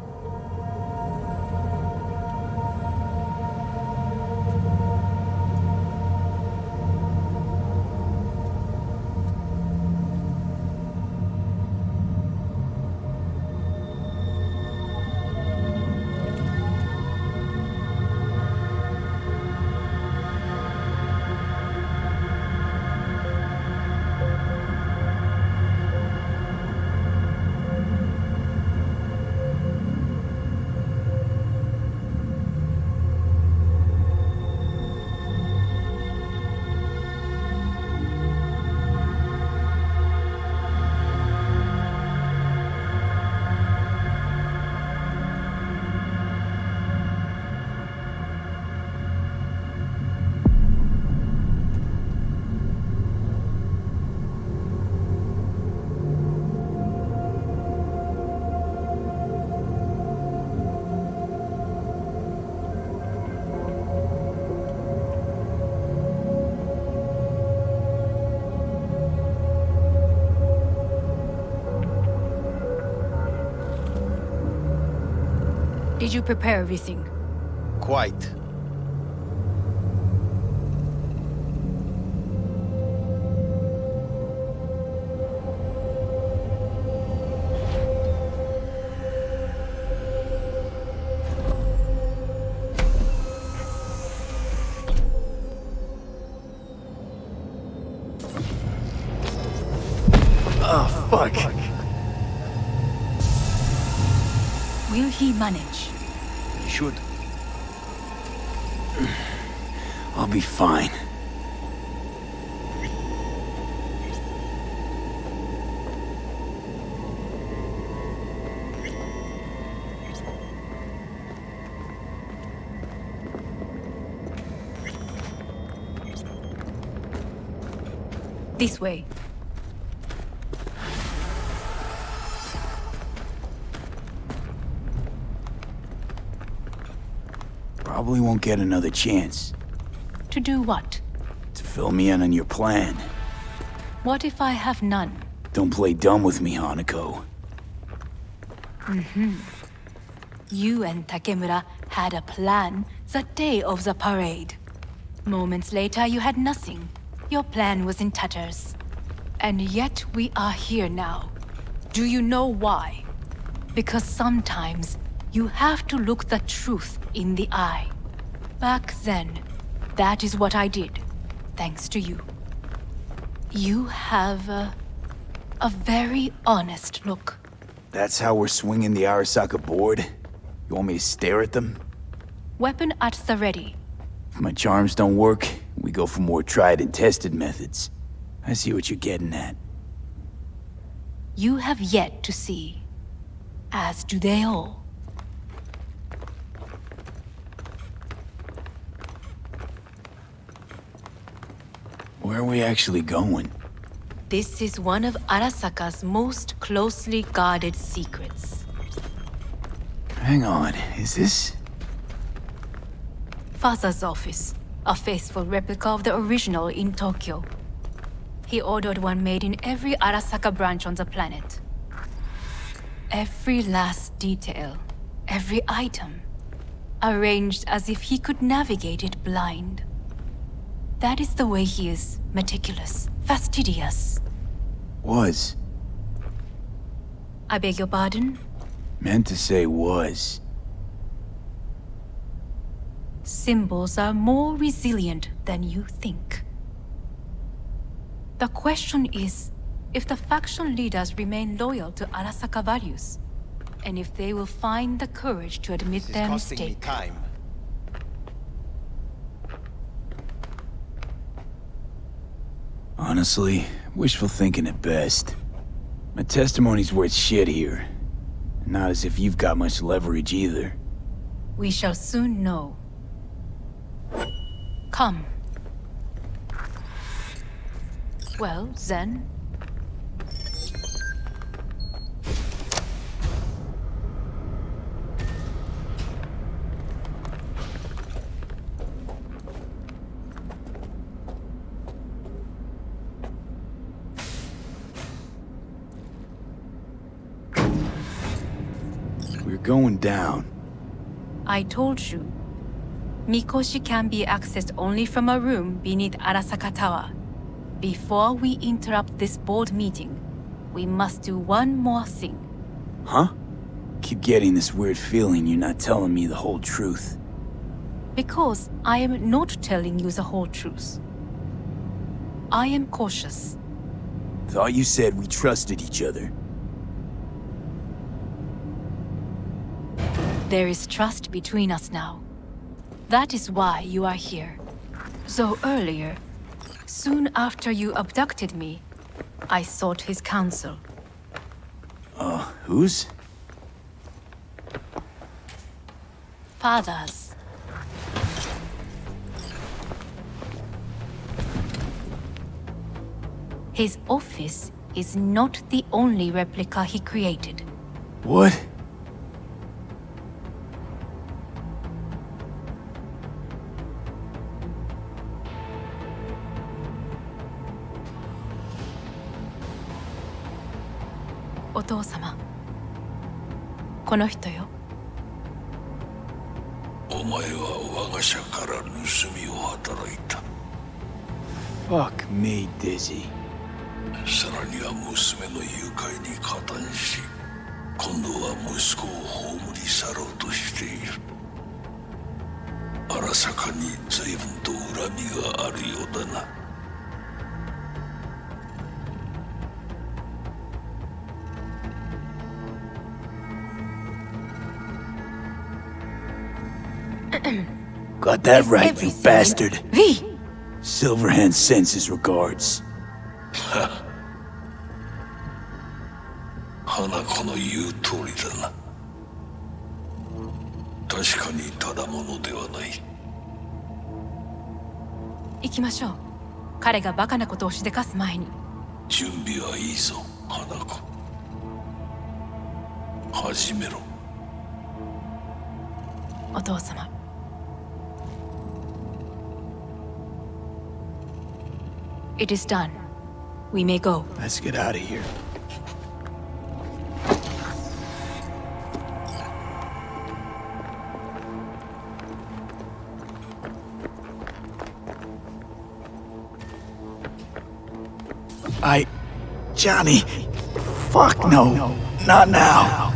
Speaker 8: Did you prepare everything?
Speaker 11: Quite.
Speaker 3: Oh, fuck.
Speaker 8: Will he manage?
Speaker 11: He should.
Speaker 3: I'll be fine.
Speaker 8: This way.
Speaker 3: Probably won't get another chance.
Speaker 8: To do what?
Speaker 3: To fill me in on your plan.
Speaker 8: What if I have none?
Speaker 3: Don't play dumb with me, Hanako.
Speaker 8: You and Takemura had a plan the day of the parade. Moments later, you had nothing. Your plan was in tatters. And yet we are here now. Do you know why? Because sometimes you have to look the truth in the eye. Back then, that is what I did, thanks to you. You have a very honest look.
Speaker 3: That's how we're swinging the Arasaka board? You want me to stare at them?
Speaker 8: Weapon at the ready.
Speaker 3: If my charms don't work, we go for more tried and tested methods. I see what you're getting at.
Speaker 8: You have yet to see, as do they all.
Speaker 3: Where are we actually going?
Speaker 8: This is one of Arasaka's most closely guarded secrets.
Speaker 3: Hang on, is this?
Speaker 8: Father's office, a faithful replica of the original in Tokyo. He ordered one made in every Arasaka branch on the planet. Every last detail, every item, arranged as if he could navigate it blind. That is the way he is, meticulous, fastidious.
Speaker 3: Was.
Speaker 8: I beg your pardon?
Speaker 3: Meant to say was.
Speaker 8: Symbols are more resilient than you think. The question is, if the faction leaders remain loyal to Arasaka values, and if they will find the courage to admit their mistake.
Speaker 11: Time.
Speaker 3: Honestly, wishful thinking at best. My testimony's worth shit here. Not as if you've got much leverage either.
Speaker 8: We shall soon know. Come. Well, then.
Speaker 3: We're going down.
Speaker 8: I told you. Mikoshi can be accessed only from a room beneath Arasaka Tower. Before we interrupt this board meeting, we must do one more thing.
Speaker 3: Huh? Keep getting this weird feeling you're not telling me the whole truth.
Speaker 8: Because I am not telling you the whole truth. I am cautious.
Speaker 3: Thought you said we trusted each other.
Speaker 8: There is trust between us now. That is why you are here. So earlier, soon after you abducted me, I sought his counsel.
Speaker 3: Whose?
Speaker 8: Father's. His office is not the only replica he created.
Speaker 3: What?
Speaker 8: Otou-sama. この人よ。
Speaker 15: お前は我が社から盗みを働いた。
Speaker 3: Fuck me, Dizzy.
Speaker 15: さらには娘の誘拐に加担し、今度は息子を葬り去ろうとしている。荒坂に随分と恨みがあるようだな。
Speaker 3: Got that right, you bastard.
Speaker 8: V!
Speaker 3: Silverhand sends his regards.
Speaker 15: 花子の言う通りだな。確かにただものではない。
Speaker 8: 行きましょう。彼がバカなことをしでかす前に。
Speaker 15: 準備はいいぞ、花子。始めろ。
Speaker 8: お父様。It is done. We may go.
Speaker 3: Let's get out of here. Johnny. Fuck no. Not now.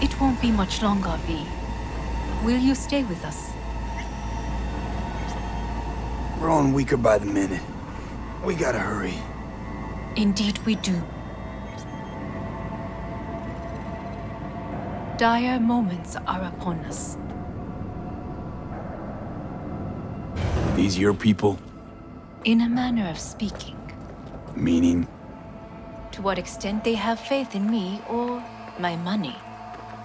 Speaker 8: It won't be much longer, V. Will you stay with us?
Speaker 3: We're growing weaker by the minute. We gotta hurry.
Speaker 8: Indeed we do. Dire moments are upon us.
Speaker 3: These your people?
Speaker 8: In a manner of speaking.
Speaker 3: Meaning?
Speaker 8: To what extent they have faith in me or my money,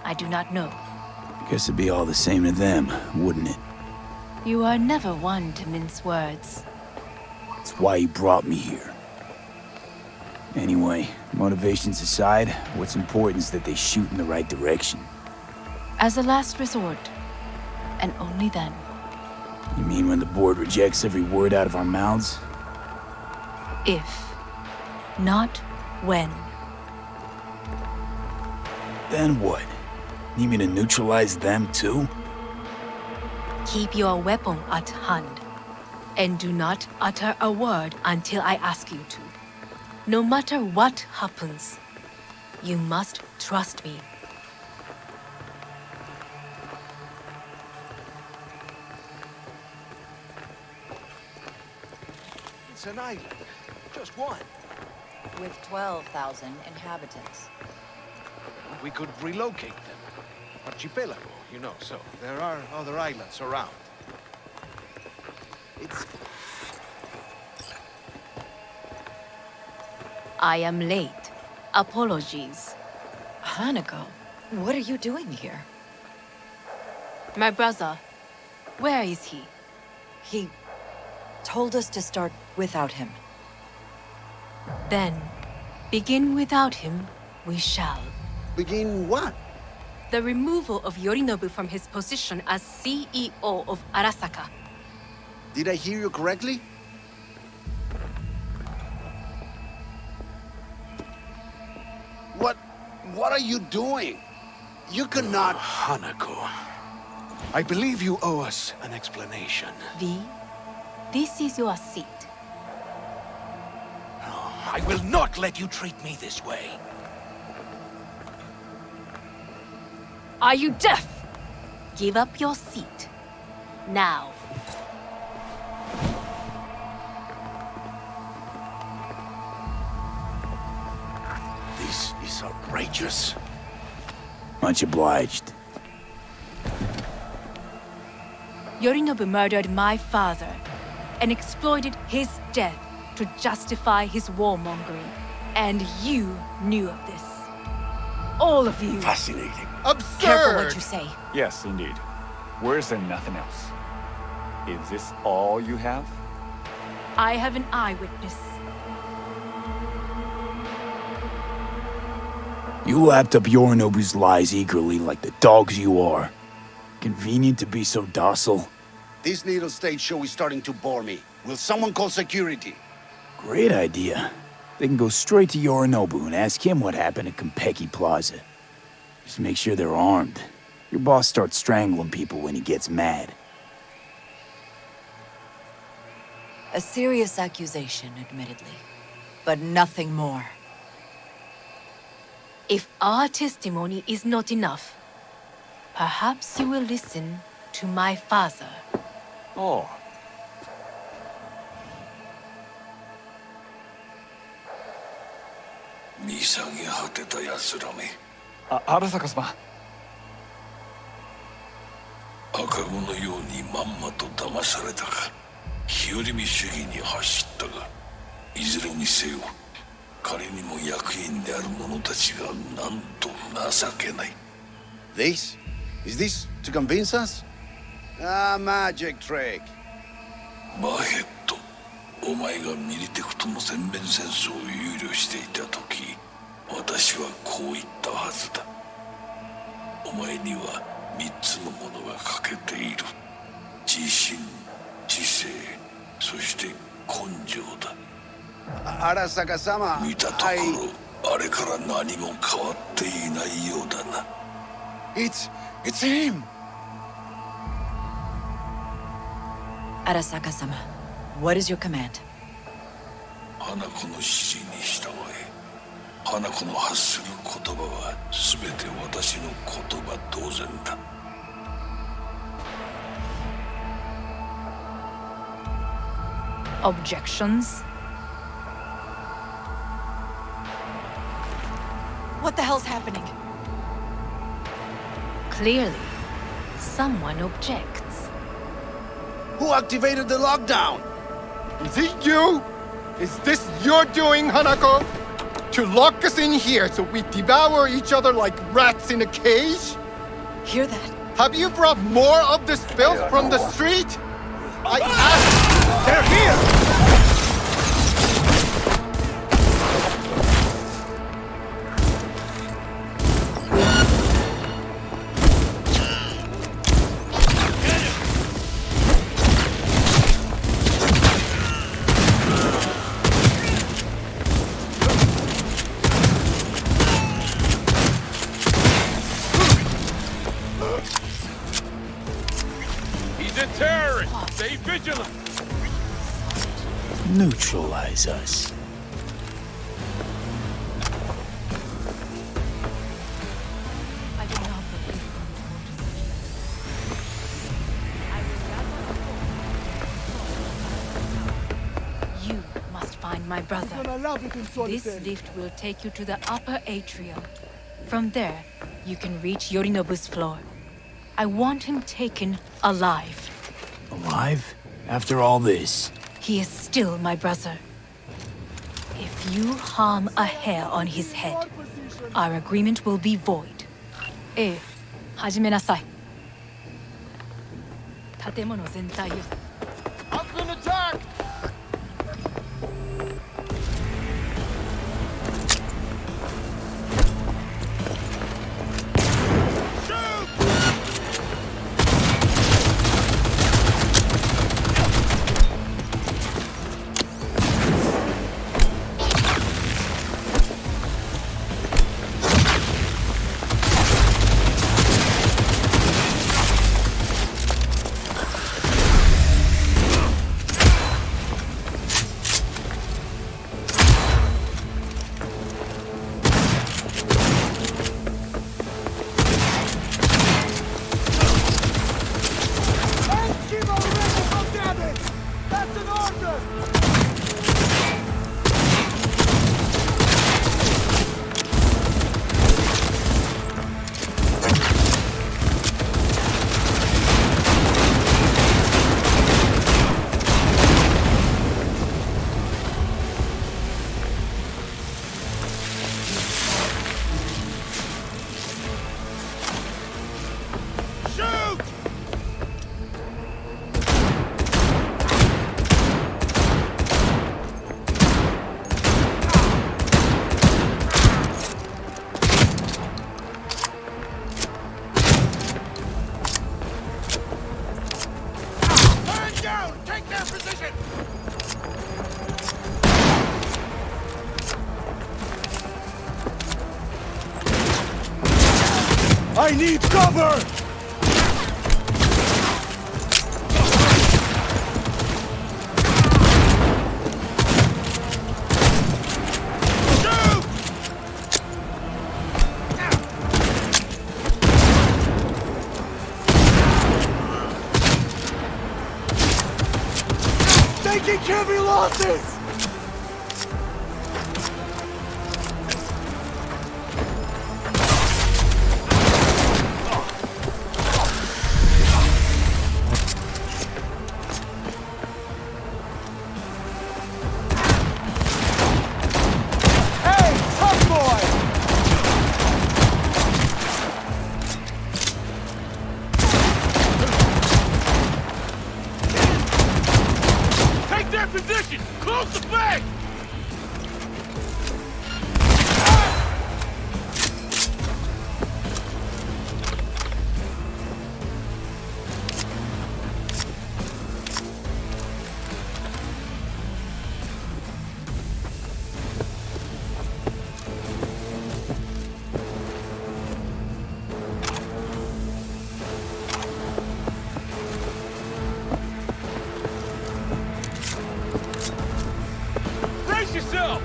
Speaker 8: I do not know.
Speaker 3: Guess it'd be all the same to them, wouldn't it?
Speaker 8: You are never one to mince words.
Speaker 3: It's why you brought me here. Anyway, motivations aside, what's important is that they shoot in the right direction.
Speaker 8: As a last resort, and only then.
Speaker 3: You mean when the board rejects every word out of our mouths?
Speaker 8: If, not when.
Speaker 3: Then what? Need me to neutralize them too?
Speaker 8: Keep your weapon at hand. And do not utter a word until I ask you to. No matter what happens, you must trust me.
Speaker 11: It's an island. Just one.
Speaker 2: With 12,000 inhabitants.
Speaker 11: We could relocate them. Archipelago, you know, so there are other islands around. It's...
Speaker 8: I am late. Apologies.
Speaker 2: Hanako, what are you doing here?
Speaker 8: My brother, where is he?
Speaker 2: He told us to start without him.
Speaker 8: Then, begin without him, we shall.
Speaker 5: Begin what?
Speaker 8: The removal of Yorinobu from his position as CEO of Arasaka.
Speaker 5: Did I hear you correctly? What are you doing? You cannot...
Speaker 11: Hanako, I believe you owe us an explanation.
Speaker 8: V, this is your seat.
Speaker 11: I will not let you treat me this way.
Speaker 8: Are you deaf? Give up your seat. Now.
Speaker 11: This is outrageous.
Speaker 3: Much obliged.
Speaker 8: Yorinobu murdered my father and exploited his death to justify his warmongering. And you knew of this. All of you.
Speaker 11: Fascinating.
Speaker 16: Absurd!
Speaker 2: Careful what you say.
Speaker 17: Yes, indeed. Where is there nothing else? Is this all you have?
Speaker 8: I have an eyewitness.
Speaker 3: You lapped up Yorinobu's lies eagerly like the dogs you are. Convenient to be so docile.
Speaker 5: This little stage show is starting to bore me. Will someone call security?
Speaker 3: Great idea. They can go straight to Yorinobu and ask him what happened at Konpeki Plaza. Just make sure they're armed. Your boss starts strangling people when he gets mad.
Speaker 2: A serious accusation, admittedly. But nothing more.
Speaker 8: If our testimony is not enough, perhaps you will listen to my father.
Speaker 17: Oh. Arasaka様。
Speaker 15: 赤子のようにまんまと騙されたか、日和見主義に走ったが、いずれにせよ、彼にも役員である者たちがなんと情けない。
Speaker 5: This? Is this to convince us? Ah, magic trick.
Speaker 15: バーヘッド、お前がミリテクとの全面戦争を憂慮していた時、私はこう言ったはずだ。お前には3つのものが欠けている。自信、知性、そして根性だ。
Speaker 5: Arasaka-sama,
Speaker 15: 見たところ、あれから何も変わっていないようだな。
Speaker 5: It's him!
Speaker 2: Arasaka-sama, what is your command?
Speaker 15: 花子の指示に従え。花子の発する言葉は全て私の言葉同然だ。
Speaker 8: Objections?
Speaker 2: What the hell's happening?
Speaker 8: Clearly, someone objects.
Speaker 5: Who activated the lockdown?
Speaker 16: Is it you? Is this your doing, Hanako? To lock us in here so we devour each other like rats in a cage?
Speaker 2: Hear that?
Speaker 16: Have you brought more of this filth from the street? I asked... They're here!
Speaker 3: neutralize us.
Speaker 8: I did not believe you. You must find my brother. This lift will take you to the upper atrium. From there, you can reach Yorinobu's floor. I want him taken alive.
Speaker 3: Alive? After all this?
Speaker 8: He is still my brother. If you harm a hair on his head, our agreement will be void. 始めなさい。建物全体を。
Speaker 16: I've been attacked!
Speaker 13: I need cover! Shoot! Taking heavy losses! Position! Close the flank! Yourself!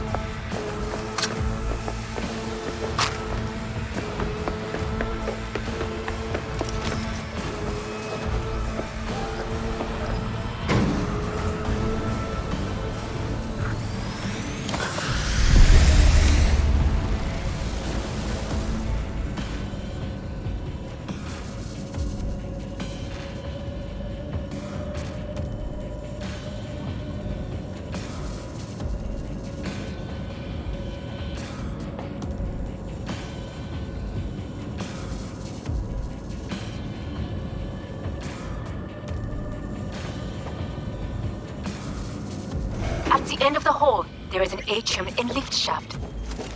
Speaker 8: At the end of the hall, there is an atrium and lift shaft.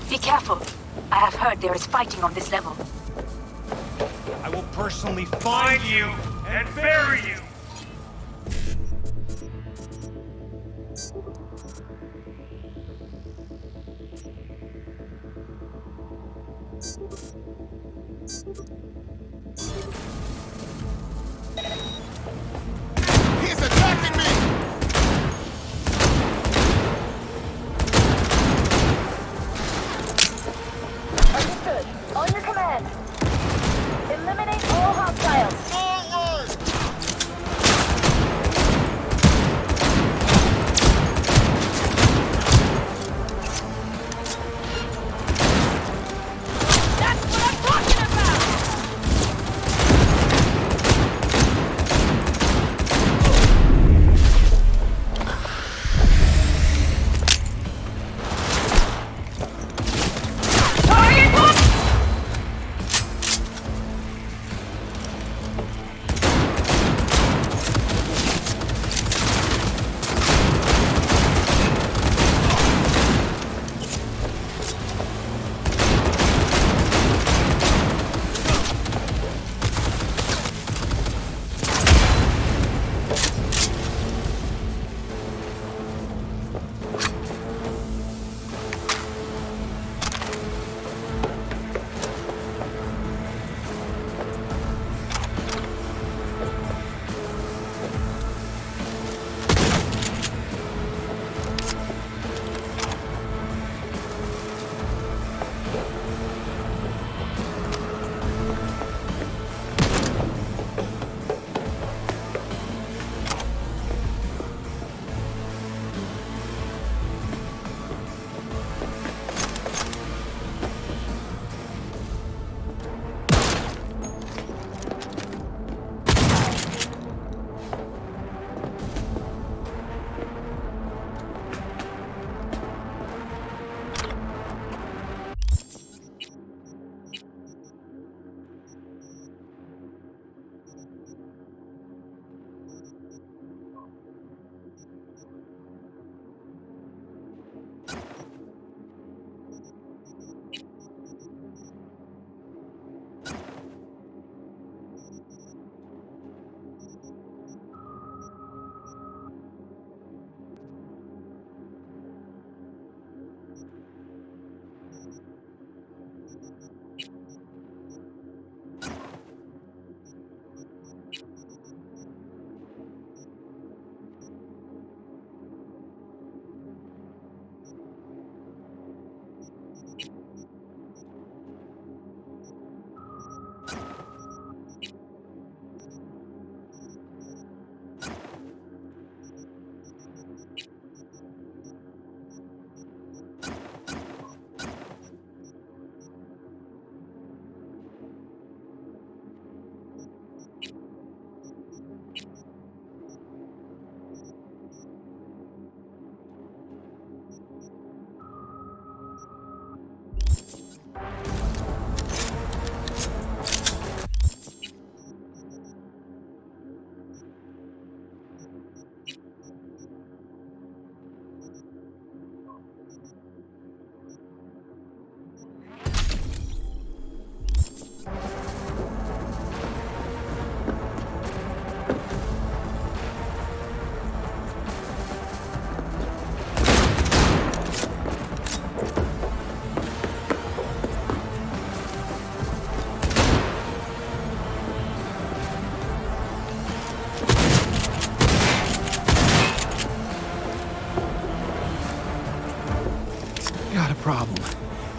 Speaker 8: Be careful. I have heard there is fighting on this level.
Speaker 13: I will personally find you and bury you!
Speaker 16: He's attacking me!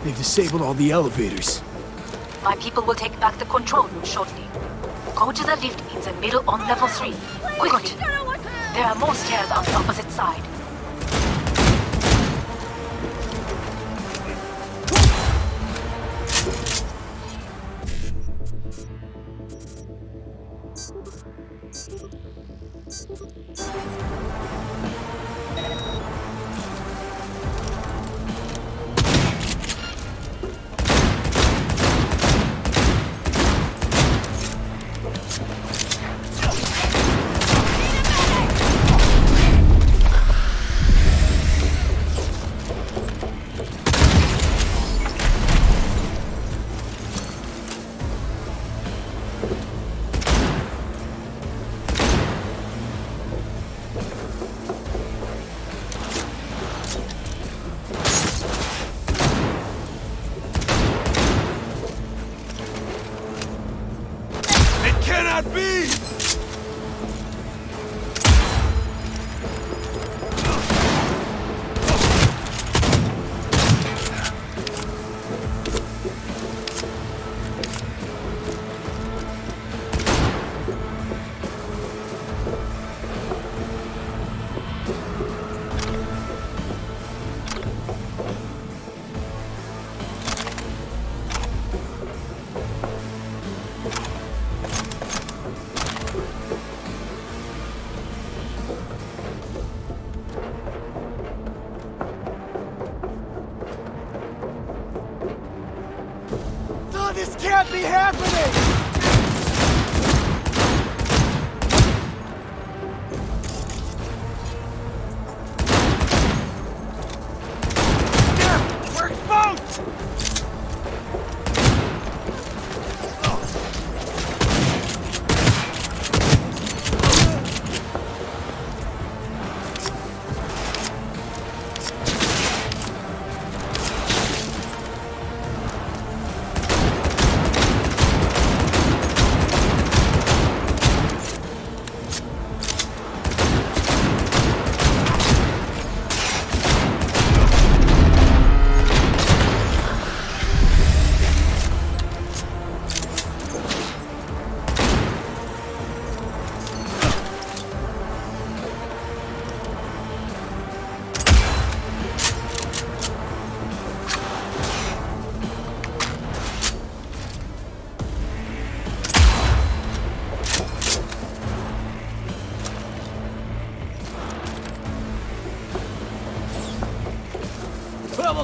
Speaker 3: They've disabled all the elevators.
Speaker 8: My people will take back the control room shortly. Go to the lift in the middle on level 3. Quickly! There are more stairs on the opposite side.
Speaker 18: This can't be happening! We're exposed!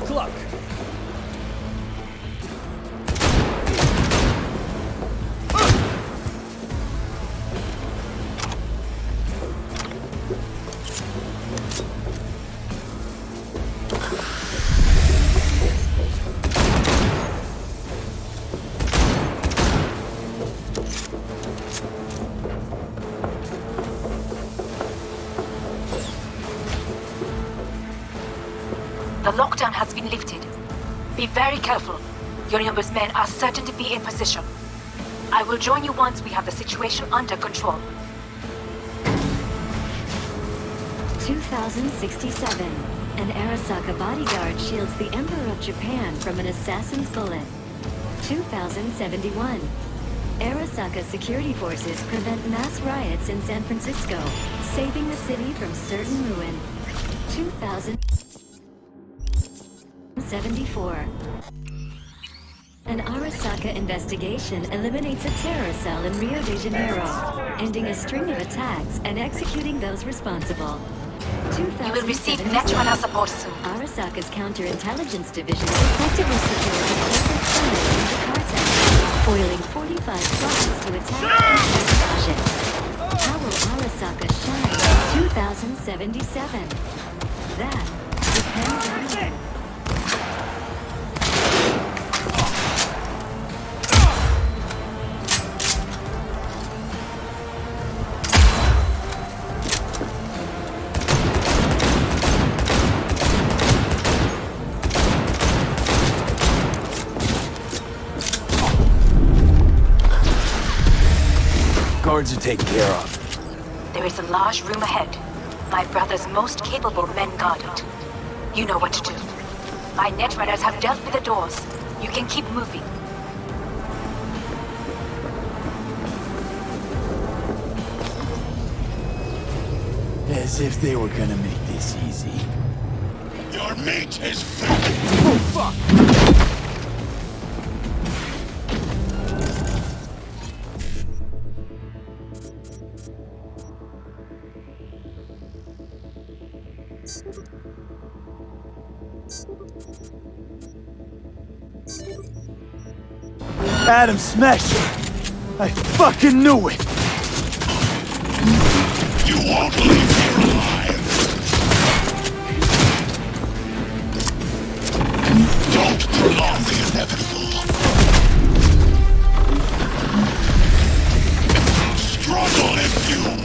Speaker 3: Clock.
Speaker 8: The lockdown has been lifted. Be very careful. Yorinobu's men are certain to be in position. I will join you once we have the situation under control.
Speaker 19: 2067. An Arasaka bodyguard shields the Emperor of Japan from an assassin's bullet. 2071. Arasaka security forces prevent mass riots in San Francisco, saving the city from certain ruin. 2074. An Arasaka investigation eliminates a terror cell in Rio de Janeiro, ending a string of attacks and executing those responsible.
Speaker 8: You will receive Netrunner support soon.
Speaker 19: Arasaka's counterintelligence division effectively secured the corporate summit in Jakarta, foiling 45 plots to attack and sabotage it. How will Arasaka shine in 2077? That depends on you.
Speaker 3: Guards are taken care of.
Speaker 8: There is a large room ahead. My brother's most capable men guard it. You know what to do. My net runners have dealt with the doors. You can keep moving.
Speaker 3: As if they were gonna make this easy.
Speaker 15: Your mate has failed.
Speaker 3: Oh, fuck! Adam smashed it! I fucking knew it!
Speaker 15: You won't leave here alive! Don't prolong the inevitable! Struggle if you will!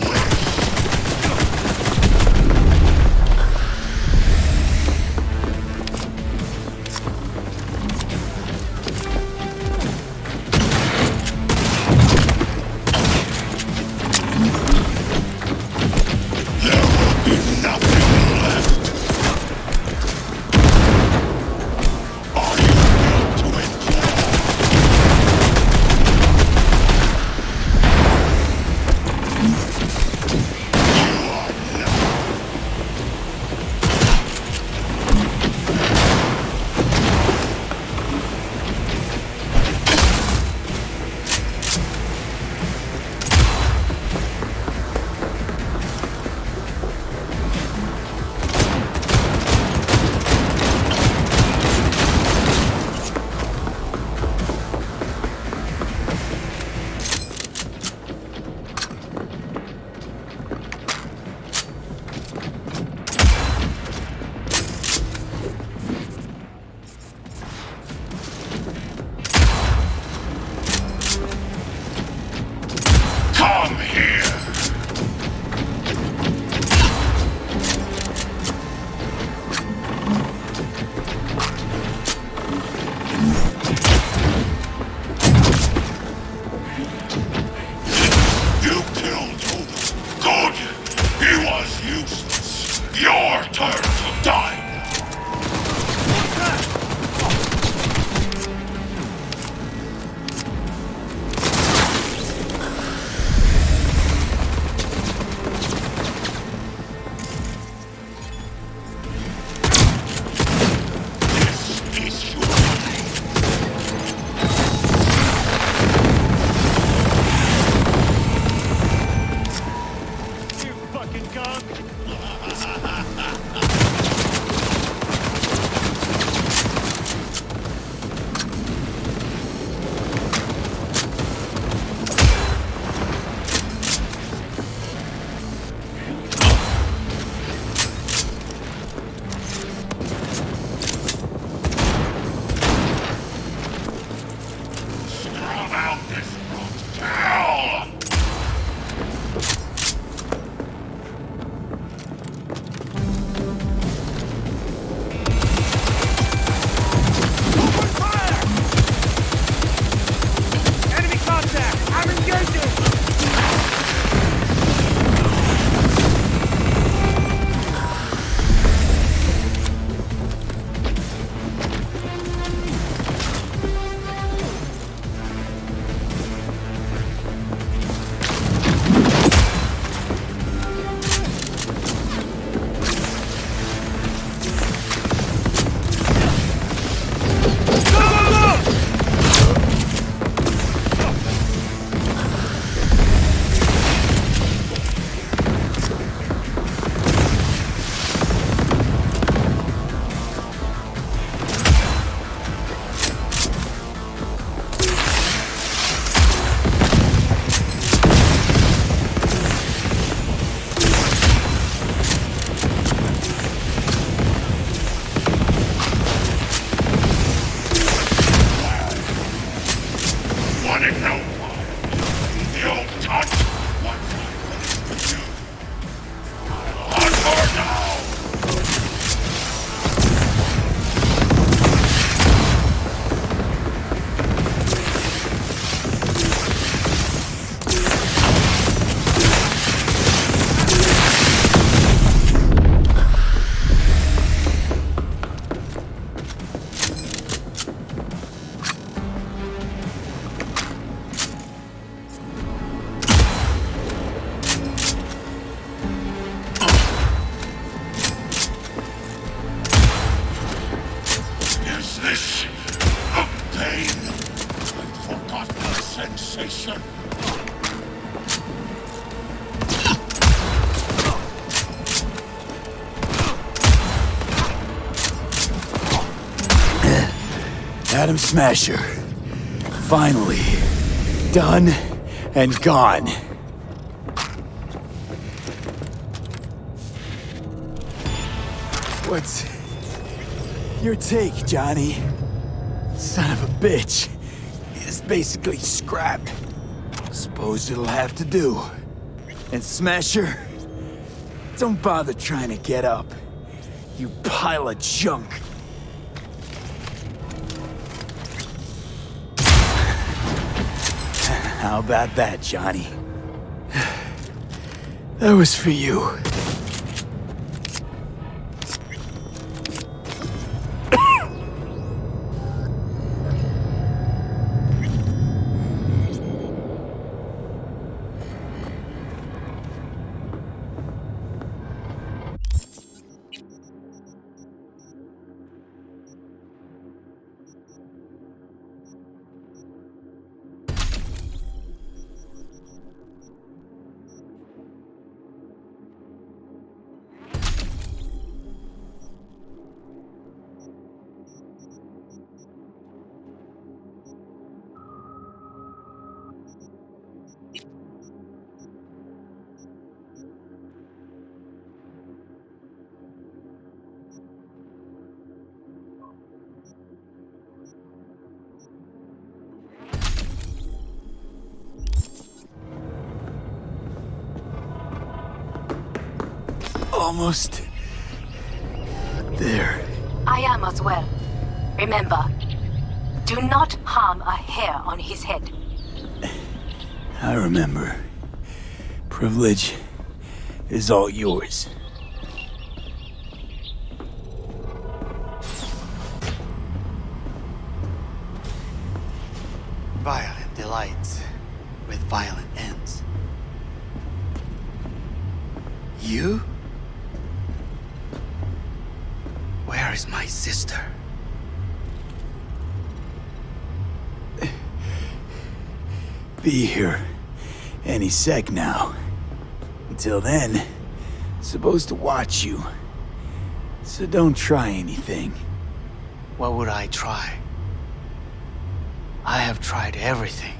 Speaker 3: Atom Smasher. Finally. Done and gone. What's your take, Johnny? Son of a bitch. It's basically scrapped. Suppose it'll have to do. And Smasher, don't bother trying to get up. You pile of junk. How about that, Johnny? That was for you. Almost there.
Speaker 8: I am as well. Remember, do not harm a hair on his head.
Speaker 3: I remember. Privilege is all yours.
Speaker 12: Violent delights with violent ends. You? Where is my sister?
Speaker 3: Be here any sec now. Until then, supposed to watch you. So don't try anything.
Speaker 12: What would I try? I have tried everything.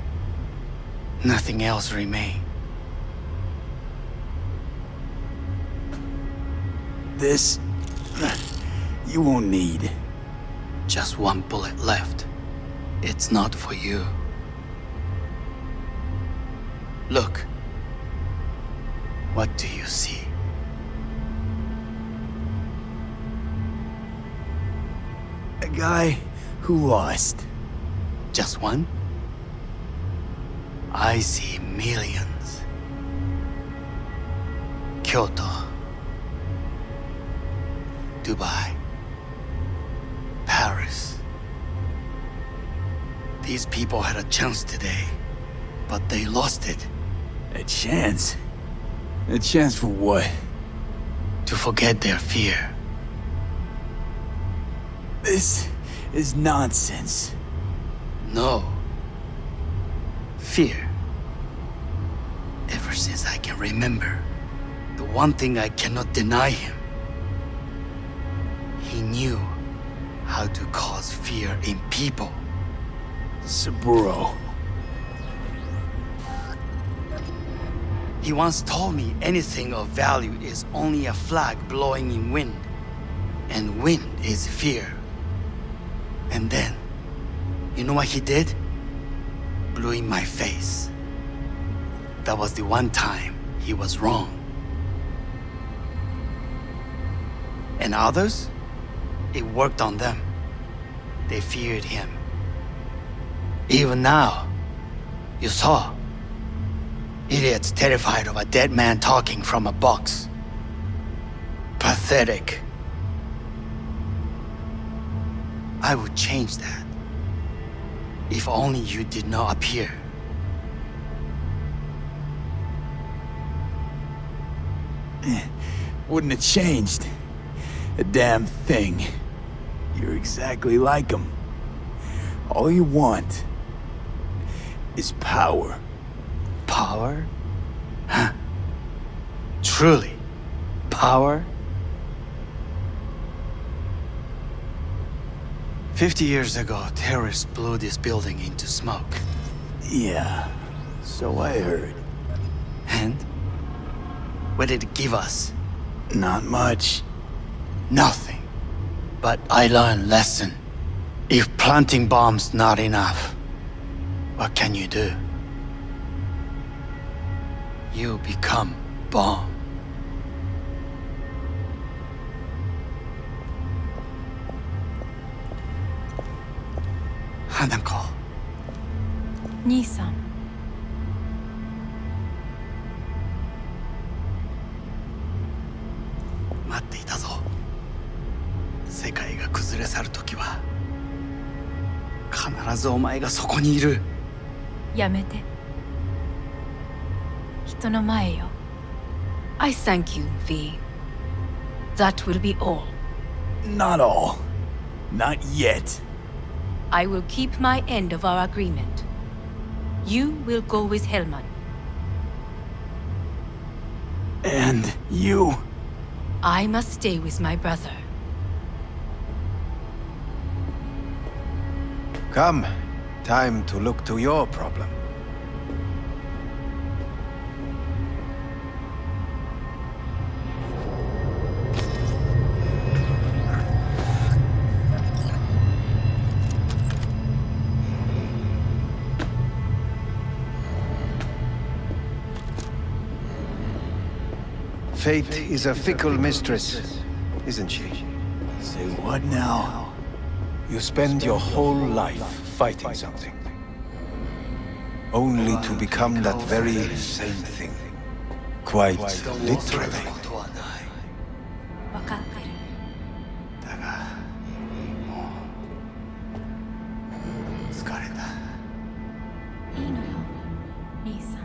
Speaker 12: Nothing else remains.
Speaker 3: This you won't need.
Speaker 12: Just one bullet left. It's not for you. Look. What do you see?
Speaker 3: A guy who lost.
Speaker 12: Just one? I see millions. Kyoto. Dubai. Paris. These people had a chance today, but they lost it.
Speaker 3: A chance? A chance for what?
Speaker 12: To forget their fear.
Speaker 3: This is nonsense.
Speaker 12: No. Fear. Ever since I can remember, the one thing I cannot deny him. He knew how to cause fear in people.
Speaker 3: Saburo.
Speaker 12: He once told me anything of value is only a flag blowing in wind. And wind is fear. And then, you know what he did? Blew in my face. That was the one time he was wrong. And others? It worked on them. They feared him. Even now, you saw. Idiots terrified of a dead man talking from a box. Pathetic. I would change that. If only you did not appear.
Speaker 3: Wouldn't have changed a damn thing. You're exactly like him. All you want is power.
Speaker 12: Power? Huh. Truly, power? 50 years ago, terrorists blew this building into smoke.
Speaker 3: Yeah, so I heard.
Speaker 12: And? What did it give us?
Speaker 3: Not much.
Speaker 12: Nothing. But I learned lesson. If planting bombs not enough, what can you do? You become bomb. Hanako.
Speaker 8: 兄さん。
Speaker 12: 待っていたぞ。世界が崩れ去る時は必ずお前がそこにいる。
Speaker 8: やめて。人の前よ。I thank you, V. That will be all.
Speaker 3: Not all. Not yet.
Speaker 8: I will keep my end of our agreement. You will go with Hellman.
Speaker 3: And you?
Speaker 8: I must stay with my brother.
Speaker 11: Come. Time to look to your problem. Fate is a fickle mistress, isn't she?
Speaker 3: Say what now?
Speaker 11: You spend your whole life fighting something, only to become that very same thing. Quite literally.
Speaker 8: わかってる。
Speaker 12: だが、もう疲れた。
Speaker 8: いいのよ、兄さん。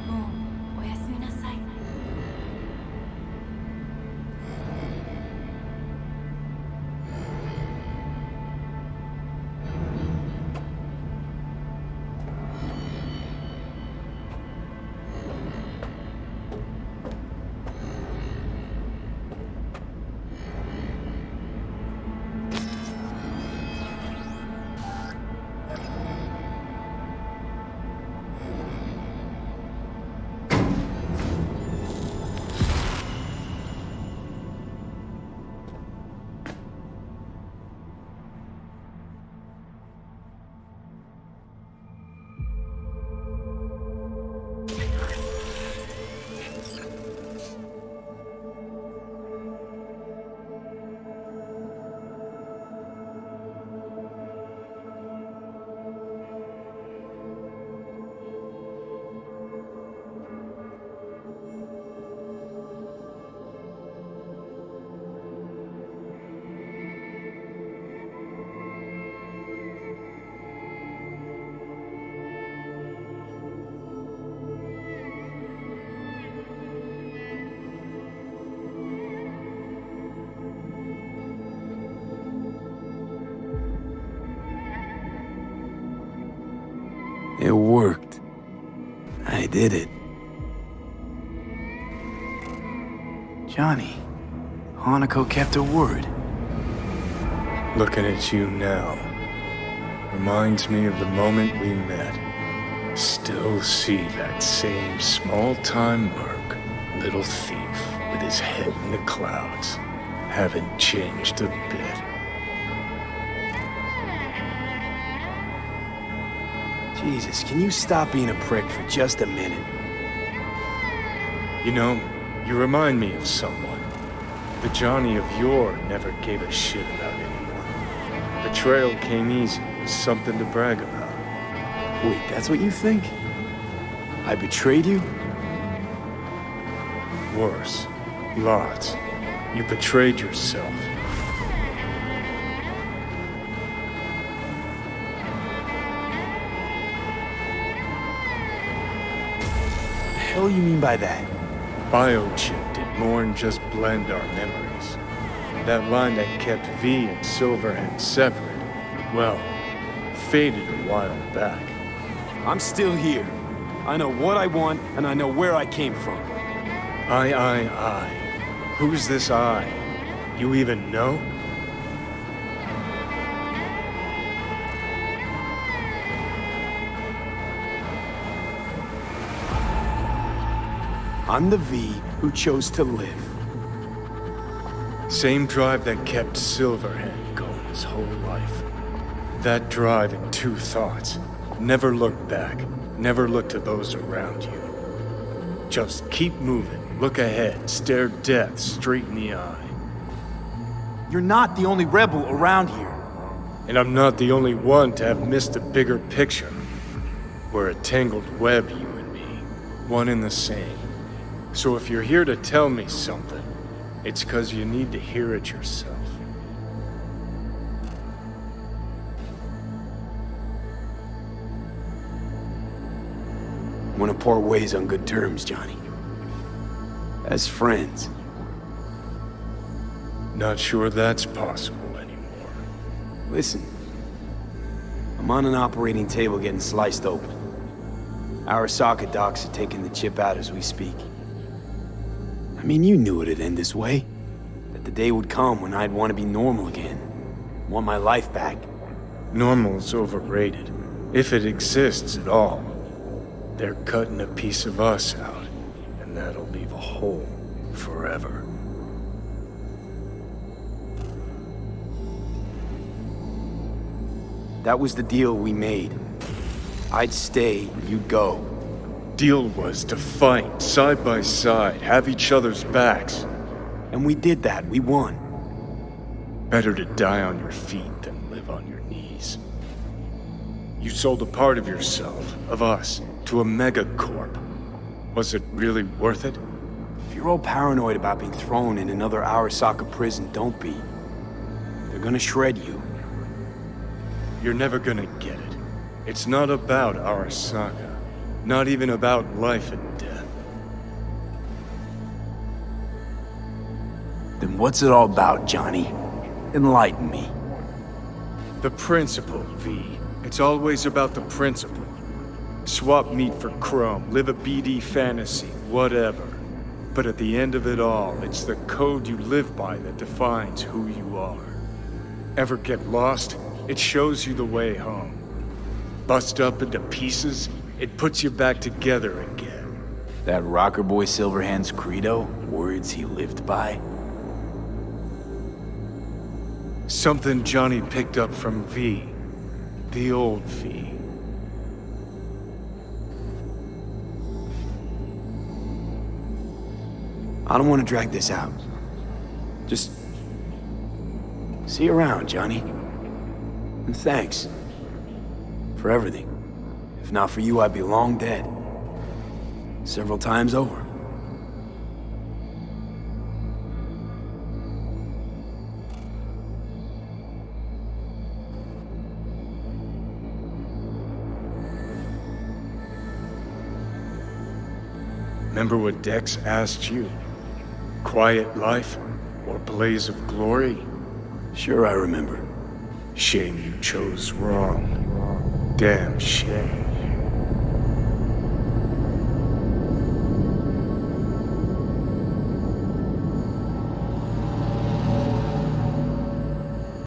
Speaker 8: もうおやすみなさい。
Speaker 3: It worked. I did it. Johnny, Hanako kept her word.
Speaker 6: Looking at you now reminds me of the moment we met. Still see that same small-time merc, little thief with his head in the clouds. Haven't changed a bit.
Speaker 3: Jesus, can you stop being a prick for just a minute?
Speaker 6: You know, you remind me of someone. The Johnny of yore never gave a shit about anyone. Betrayal came easy, was something to brag about.
Speaker 3: Wait, that's what you think? I betrayed you?
Speaker 6: Worse. Lots. You betrayed yourself.
Speaker 3: What the hell you mean by that?
Speaker 6: Biochip did more than just blend our memories. That line that kept V and Silverhand separate, well, faded a while back.
Speaker 3: I'm still here. I know what I want, and I know where I came from.
Speaker 6: I. Who's this I? You even know?
Speaker 3: I'm the V who chose to live.
Speaker 6: Same drive that kept Silverhand going his whole life. That drive and two thoughts. Never look back. Never look to those around you. Just keep moving. Look ahead. Stare death straight in the eye.
Speaker 3: You're not the only rebel around here.
Speaker 6: And I'm not the only one to have missed the bigger picture. We're a tangled web, you and me. One and the same. So if you're here to tell me something, it's 'cause you need to hear it yourself.
Speaker 3: Want to part ways on good terms, Johnny. As friends.
Speaker 6: Not sure that's possible anymore.
Speaker 3: Listen. I'm on an operating table getting sliced open. Arasaka docs are taking the chip out as we speak. I mean, you knew it'd end this way. That the day would come when I'd want to be normal again. Want my life back.
Speaker 6: Normal's overrated. If it exists at all. They're cutting a piece of us out, and that'll leave a hole forever.
Speaker 3: That was the deal we made. I'd stay, you'd go.
Speaker 6: Deal was to fight, side by side, have each other's backs.
Speaker 3: And we did that, we won.
Speaker 6: Better to die on your feet than live on your knees. You sold a part of yourself, of us, to a megacorp. Was it really worth it?
Speaker 3: If you're all paranoid about being thrown in another Arasaka prison, don't be. They're gonna shred you.
Speaker 6: You're never gonna get it. It's not about Arasaka. Not even about life and death.
Speaker 3: Then what's it all about, Johnny? Enlighten me.
Speaker 6: The principle, V. It's always about the principle. Swap meat for chrome, live a BD fantasy, whatever. But at the end of it all, it's the code you live by that defines who you are. Ever get lost? It shows you the way home. Bust up into pieces, it puts you back together again.
Speaker 3: That rocker boy Silverhand's credo? Words he lived by?
Speaker 6: Something Johnny picked up from V. The old V.
Speaker 3: I don't want to drag this out. Just see you around, Johnny. And thanks for everything. If not for you, I'd be long dead. Several times over.
Speaker 6: Remember what Dex asked you? Quiet life or blaze of glory?
Speaker 3: Sure I remember.
Speaker 6: Shame you chose wrong. Damn shame.